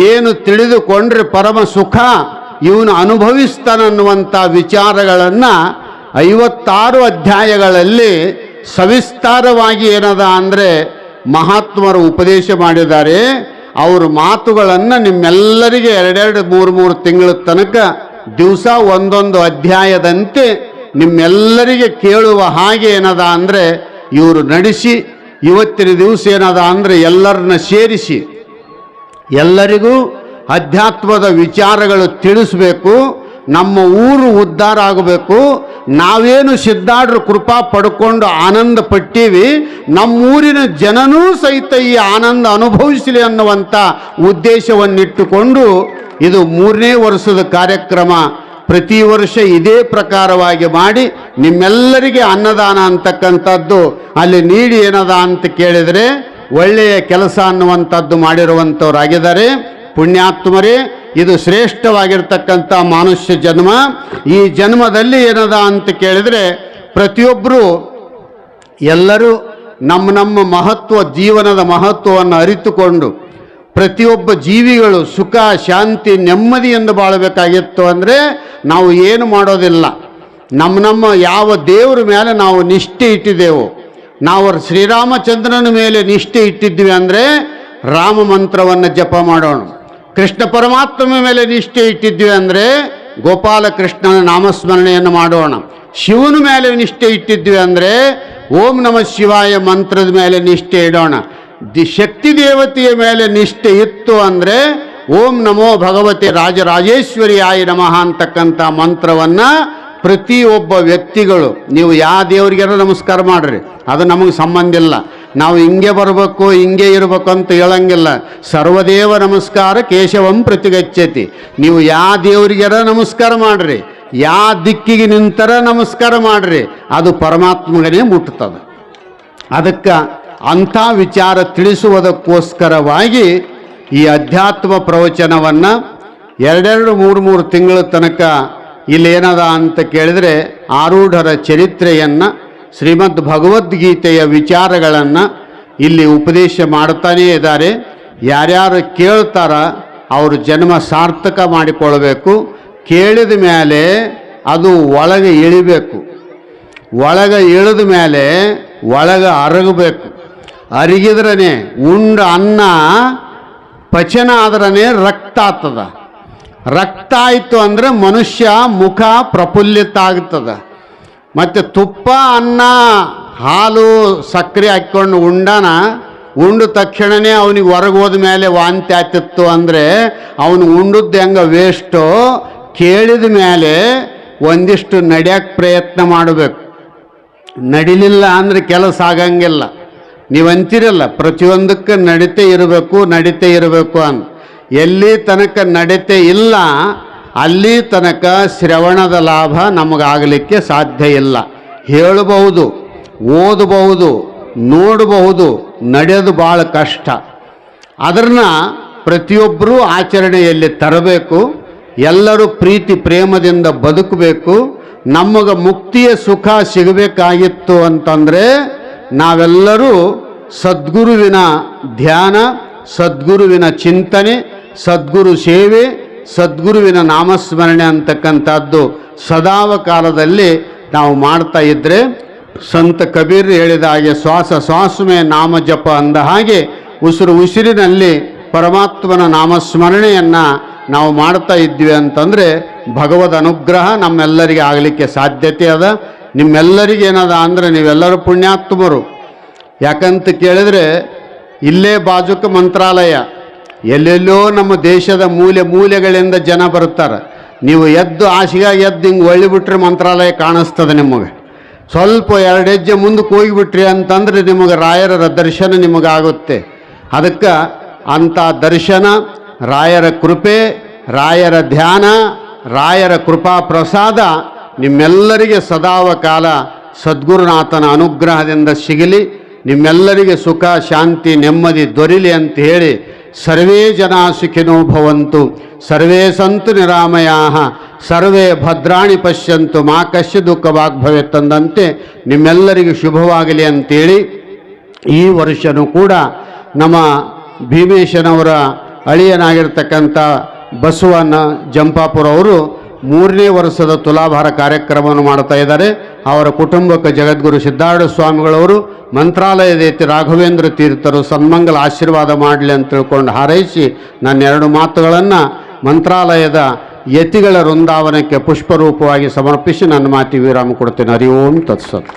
ಏನು ತಿಳಿದುಕೊಂಡ್ರೆ ಪರಮ ಸುಖ ಇವನು ಅನುಭವಿಸ್ತಾನನ್ನುವಂಥ ವಿಚಾರಗಳನ್ನು 56 ಅಧ್ಯಾಯಗಳಲ್ಲಿ ಸವಿಸ್ತಾರವಾಗಿ ಏನದ ಅಂದರೆ ಮಹಾತ್ಮರು ಉಪದೇಶ ಮಾಡಿದ್ದಾರೆ. ಅವ್ರ ಮಾತುಗಳನ್ನು ನಿಮ್ಮೆಲ್ಲರಿಗೆ 2-3 ತಿಂಗಳ ತನಕ ದಿವಸ ಒಂದೊಂದು ಅಧ್ಯಾಯದಂತೆ ನಿಮ್ಮೆಲ್ಲರಿಗೆ ಕೇಳುವ ಹಾಗೆ ಏನದ ಅಂದರೆ ಇವರು ನಡೆಸಿ ಇವತ್ತಿನ ದಿವಸ ಏನದ ಅಂದರೆ ಎಲ್ಲರನ್ನ ಸೇರಿಸಿ ಎಲ್ಲರಿಗೂ ಅಧ್ಯಾತ್ಮದ ವಿಚಾರಗಳು ತಿಳಿಸಬೇಕು. ನಮ್ಮ ಊರು ಉದ್ಧಾರ ಆಗಬೇಕು. ನಾವೇನು ಸಿದ್ಧಾರೂಢರ ಕೃಪಾ ಪಡ್ಕೊಂಡು ಆನಂದ ಪಟ್ಟೀವಿ, ನಮ್ಮೂರಿನ ಜನನೂ ಸಹಿತ ಈ ಆನಂದ ಅನುಭವಿಸಲಿ ಅನ್ನುವಂಥ ಉದ್ದೇಶವನ್ನಿಟ್ಟುಕೊಂಡು ಇದು 3ನೇ ವರ್ಷದ ಕಾರ್ಯಕ್ರಮ. ಪ್ರತಿ ವರ್ಷ ಇದೇ ಪ್ರಕಾರವಾಗಿ ಮಾಡಿ ನಿಮ್ಮೆಲ್ಲರಿಗೆ ಅನ್ನದಾನ ಅಂತಕ್ಕಂಥದ್ದು ಅಲ್ಲಿ ನೀಡಿ ಏನದ ಅಂತ ಕೇಳಿದರೆ ಒಳ್ಳೆಯ ಕೆಲಸ ಅನ್ನುವಂಥದ್ದು ಮಾಡಿರುವಂಥವ್ರಾಗಿದ್ದಾರೆ. ಪುಣ್ಯಾತ್ಮರೇ, ಇದು ಶ್ರೇಷ್ಠವಾಗಿರ್ತಕ್ಕಂಥ ಮನುಷ್ಯ ಜನ್ಮ. ಈ ಜನ್ಮದಲ್ಲಿ ಏನದ ಅಂತ ಕೇಳಿದರೆ ಪ್ರತಿಯೊಬ್ಬರು ಎಲ್ಲರೂ ನಮ್ಮ ಮಹತ್ವ, ಜೀವನದ ಮಹತ್ವವನ್ನು ಅರಿತುಕೊಂಡು ಪ್ರತಿಯೊಬ್ಬ ಜೀವಿಗಳು ಸುಖ ಶಾಂತಿ ನೆಮ್ಮದಿಯಿಂದ ಬಾಳಬೇಕಾಗಿತ್ತು ಅಂದರೆ ನಾವು ಏನು ಮಾಡೋದಿಲ್ಲ. ನಮ್ಮ ಯಾವ ದೇವರ ಮೇಲೆ ನಾವು ನಿಷ್ಠೆ ಇಟ್ಟಿದ್ದೆವು, ನಾವು ಶ್ರೀರಾಮಚಂದ್ರನ ಮೇಲೆ ನಿಷ್ಠೆ ಇಟ್ಟಿದ್ವಿ ಅಂದರೆ ರಾಮ ಮಂತ್ರವನ್ನು ಜಪ ಮಾಡೋಣ. ಕೃಷ್ಣ ಪರಮಾತ್ಮ ಮೇಲೆ ನಿಷ್ಠೆ ಇಟ್ಟಿದ್ವಿ ಅಂದರೆ ಗೋಪಾಲಕೃಷ್ಣನ ನಾಮಸ್ಮರಣೆಯನ್ನು ಮಾಡೋಣ. ಶಿವನ ಮೇಲೆ ನಿಷ್ಠೆ ಇಟ್ಟಿದ್ವಿ ಅಂದರೆ ಓಂ ನಮಃ ಶಿವಾಯ ಮಂತ್ರದ ಮೇಲೆ ನಿಷ್ಠೆ ಇಡೋಣ. ಶಕ್ತಿ ದೇವತೆಯ ಮೇಲೆ ನಿಷ್ಠೆ ಇತ್ತು ಅಂದರೆ ಓಂ ನಮೋ ಭಗವತಿ ರಾಜರಾಜೇಶ್ವರಿಯಾಯ ನಮಃ ಅಂತಕ್ಕಂಥ ಮಂತ್ರವನ್ನು ಪ್ರತಿಯೊಬ್ಬ ವ್ಯಕ್ತಿಗಳು, ನೀವು ಯಾವ ದೇವರಿಗಾರ ನಮಸ್ಕಾರ ಮಾಡ್ರಿ, ಅದು ನಮಗೆ ಸಂಬಂಧ ಇಲ್ಲ. ನಾವು ಹಿಂಗೆ ಬರಬೇಕು ಹಿಂಗೆ ಇರಬೇಕು ಅಂತ ಹೇಳಂಗಿಲ್ಲ. ಸರ್ವದೇವ ನಮಸ್ಕಾರ ಕೇಶವಂ ಪ್ರತಿಗಚ್ಚತಿ. ನೀವು ಯಾವ ದೇವರಿಗಾರ ನಮಸ್ಕಾರ ಮಾಡ್ರಿ, ಯಾವ ದಿಕ್ಕಿಗೆ ನಿಂತರ ನಮಸ್ಕಾರ ಮಾಡ್ರಿ, ಅದು ಪರಮಾತ್ಮಗನೇ ಮುಟ್ಟುತ್ತದೆ. ಅದಕ್ಕೆ ಅಂಥ ವಿಚಾರ ತಿಳಿಸುವುದಕ್ಕೋಸ್ಕರವಾಗಿ ಈ ಅಧ್ಯಾತ್ಮ ಪ್ರವಚನವನ್ನು 2-3 ತಿಂಗಳ ತನಕ ಇಲ್ಲೇನದ ಅಂತ ಕೇಳಿದರೆ ಆರೂಢರ ಚರಿತ್ರೆಯನ್ನು, ಶ್ರೀಮದ್ ಭಗವದ್ಗೀತೆಯ ವಿಚಾರಗಳನ್ನು ಇಲ್ಲಿ ಉಪದೇಶ ಮಾಡ್ತಾನೇ ಇದ್ದಾರೆ. ಯಾರ್ಯಾರು ಕೇಳ್ತಾರ ಅವರು ಜನ್ಮ ಸಾರ್ಥಕ ಮಾಡಿಕೊಳ್ಬೇಕು. ಕೇಳಿದ ಮೇಲೆ ಅದು ಒಳಗೆ ಇಳಿಬೇಕು, ಒಳಗೆ ಇಳಿದ ಮೇಲೆ ಒಳಗೆ ಅರಗಬೇಕು. ಅರಗಿದ್ರೇ ಉಂಡ ಅನ್ನ ಪಚನ ಆದ್ರೇ ರಕ್ತ ಆಗ್ತದ. ರಕ್ತ ಆಯಿತು ಅಂದರೆ ಮನುಷ್ಯ ಮುಖ ಪ್ರಫುಲ್ಲಿತ ಆಗ್ತದೆ. ಮತ್ತು ತುಪ್ಪ ಅನ್ನ ಹಾಲು ಸಕ್ಕರೆ ಹಾಕ್ಕೊಂಡು ಉಂಡ ತಕ್ಷಣವೇ ಅವನಿಗೆ ಹೊರಗೆ ಹೋದ ಮೇಲೆ ವಾಂತಿ ಆಗ್ತಿತ್ತು ಅಂದರೆ ಅವನು ಉಂಡದ್ದು ಹೆಂಗೆ ವೇಸ್ಟೋ, ಕೇಳಿದ ಮೇಲೆ ಒಂದಿಷ್ಟು ನಡೆಯೋಕ್ಕೆ ಪ್ರಯತ್ನ ಮಾಡಬೇಕು. ನಡಿಲಿಲ್ಲ ಅಂದರೆ ಕೆಲಸ ಆಗಂಗಿಲ್ಲ. ನೀವು ಅಂತೀರಲ್ಲ ಪ್ರತಿಯೊಂದಕ್ಕೆ ನಡೀತೆ ಇರಬೇಕು ಅಂತ. ಎಲ್ಲಿ ತನಕ ನಡೀತೆ ಇಲ್ಲ ಅಲ್ಲಿ ತನಕ ಶ್ರವಣದ ಲಾಭ ನಮಗಾಗಲಿಕ್ಕೆ ಸಾಧ್ಯ ಇಲ್ಲ. ಹೇಳಬಹುದು, ಓದಬಹುದು, ನೋಡಬಹುದು, ನಡೆಯೋದು ಭಾಳ ಕಷ್ಟ. ಅದನ್ನು ಪ್ರತಿಯೊಬ್ಬರೂ ಆಚರಣೆಯಲ್ಲಿ ತರಬೇಕು. ಎಲ್ಲರೂ ಪ್ರೀತಿ ಪ್ರೇಮದಿಂದ ಬದುಕಬೇಕು. ನಮಗೆ ಮುಕ್ತಿಯ ಸುಖ ಸಿಗಬೇಕಾಗಿತ್ತು ಅಂತಂದರೆ ನಾವೆಲ್ಲರೂ ಸದ್ಗುರುವಿನ ಧ್ಯಾನ, ಸದ್ಗುರುವಿನ ಚಿಂತನೆ, ಸದ್ಗುರು ಸೇವೆ, ಸದ್ಗುರುವಿನ ನಾಮಸ್ಮರಣೆ ಅಂತಕ್ಕಂಥದ್ದು ಸದಾವಕಾಲದಲ್ಲಿ ನಾವು ಮಾಡ್ತಾ ಇದ್ದರೆ, ಸಂತ ಕಬೀರ್ ಹೇಳಿದ ಹಾಗೆ ಶ್ವಾಸ ಶ್ವಾಸಮೇ ನಾಮ ಜಪ ಅಂದ ಹಾಗೆ ಉಸಿರಿನಲ್ಲಿ ಪರಮಾತ್ಮನ ನಾಮಸ್ಮರಣೆಯನ್ನು ನಾವು ಮಾಡ್ತಾ ಇದ್ವಿ ಅಂತಂದರೆ ಭಗವದ್ ಅನುಗ್ರಹ ನಮ್ಮೆಲ್ಲರಿಗೆ ಆಗಲಿಕ್ಕೆ ಸಾಧ್ಯತೆ ಅದ. ನಿಮ್ಮೆಲ್ಲರಿಗೇನದ ಅಂದರೆ ನೀವೆಲ್ಲರೂ ಪುಣ್ಯಾತ್ಮರು. ಯಾಕಂತ ಕೇಳಿದರೆ ಇಲ್ಲೇ ಬಾಜುಕ ಮಂತ್ರಾಲಯ, ಎಲ್ಲೆಲ್ಲೋ ನಮ್ಮ ದೇಶದ ಮೂಲೆಗಳಿಂದ ಜನ ಬರ್ತಾರೆ. ನೀವು ಎದ್ದು ಆಶೆಗಾಗಿ ಎದ್ದು ಹಿಂಗೆ ಒಳ್ಳಿಬಿಟ್ರೆ ಮಂತ್ರಾಲಯ ಕಾಣಿಸ್ತದೆ. ನಿಮಗೆ ಸ್ವಲ್ಪ 2 ಹೆಜ್ಜೆ ಮುಂದಕ್ಕೆ ಹೋಗಿಬಿಟ್ರಿ ಅಂತಂದರೆ ನಿಮಗೆ ರಾಯರ ದರ್ಶನ ನಿಮಗಾಗುತ್ತೆ. ಅದಕ್ಕೆ ಅಂಥ ದರ್ಶನ, ರಾಯರ ಕೃಪೆ, ರಾಯರ ಧ್ಯಾನ, ರಾಯರ ಕೃಪಾ ಪ್ರಸಾದ ನಿಮ್ಮೆಲ್ಲರಿಗೆ ಸದಾವಕಾಲ ಸದ್ಗುರುನಾಥನ ಅನುಗ್ರಹದಿಂದ ಸಿಗಲಿ. ನಿಮ್ಮೆಲ್ಲರಿಗೆ ಸುಖ ಶಾಂತಿ ನೆಮ್ಮದಿ ದೊರೆಯಲಿ ಅಂತ ಹೇಳಿ ಸರ್ವೇ ಜನ ಸುಖಿನೋ ಭವಂತು, ಸರ್ವೇ ಸಂತು ನಿರಾಮಯಾಃ, ಸರ್ವೇ ಭದ್ರಾಣಿ ಪಶ್ಯಂತು ಮಾ ಕಶ್ಯ ದುಃಖ ವಾಗ್ಭವೇತ್ ತಂದಂತೆ ನಿಮ್ಮೆಲ್ಲರಿಗೂ ಶುಭವಾಗಲಿ ಅಂತೇಳಿ ಈ ವರ್ಷವೂ ಕೂಡ ನಮ್ಮ ಭೀಮೇಶನವರ ಅಳಿಯನಾಗಿರ್ತಕ್ಕಂಥ ಬಸವಣ್ಣ ಜಂಪಾಪುರ ಅವರು 3ನೇ ವರ್ಷದ ತುಲಾಭಾರ ಕಾರ್ಯಕ್ರಮವನ್ನು ಮಾಡ್ತಾ ಇದ್ದಾರೆ. ಅವರ ಕುಟುಂಬಕ್ಕೆ ಜಗದ್ಗುರು ಸಿದ್ಧಾರೂಢ ಸ್ವಾಮಿಗಳವರು, ಮಂತ್ರಾಲಯದ ರಾಘವೇಂದ್ರ ತೀರ್ಥರು ಸನ್ಮಂಗಲ ಆಶೀರ್ವಾದ ಮಾಡಲಿ ಅಂತ ತಿಳ್ಕೊಂಡು ಹಾರೈಸಿ ನನ್ನ 2 ಮಾತುಗಳನ್ನು ಮಂತ್ರಾಲಯದ ಯತಿಗಳ ವೃಂದಾವನಕ್ಕೆ ಪುಷ್ಪರೂಪವಾಗಿ ಸಮರ್ಪಿಸಿ ನನ್ನ ಮಾತಿ ವಿರಾಮ ಕೊಡ್ತೇನೆ. ಹರಿ ಓಂ ತತ್ಸತ್.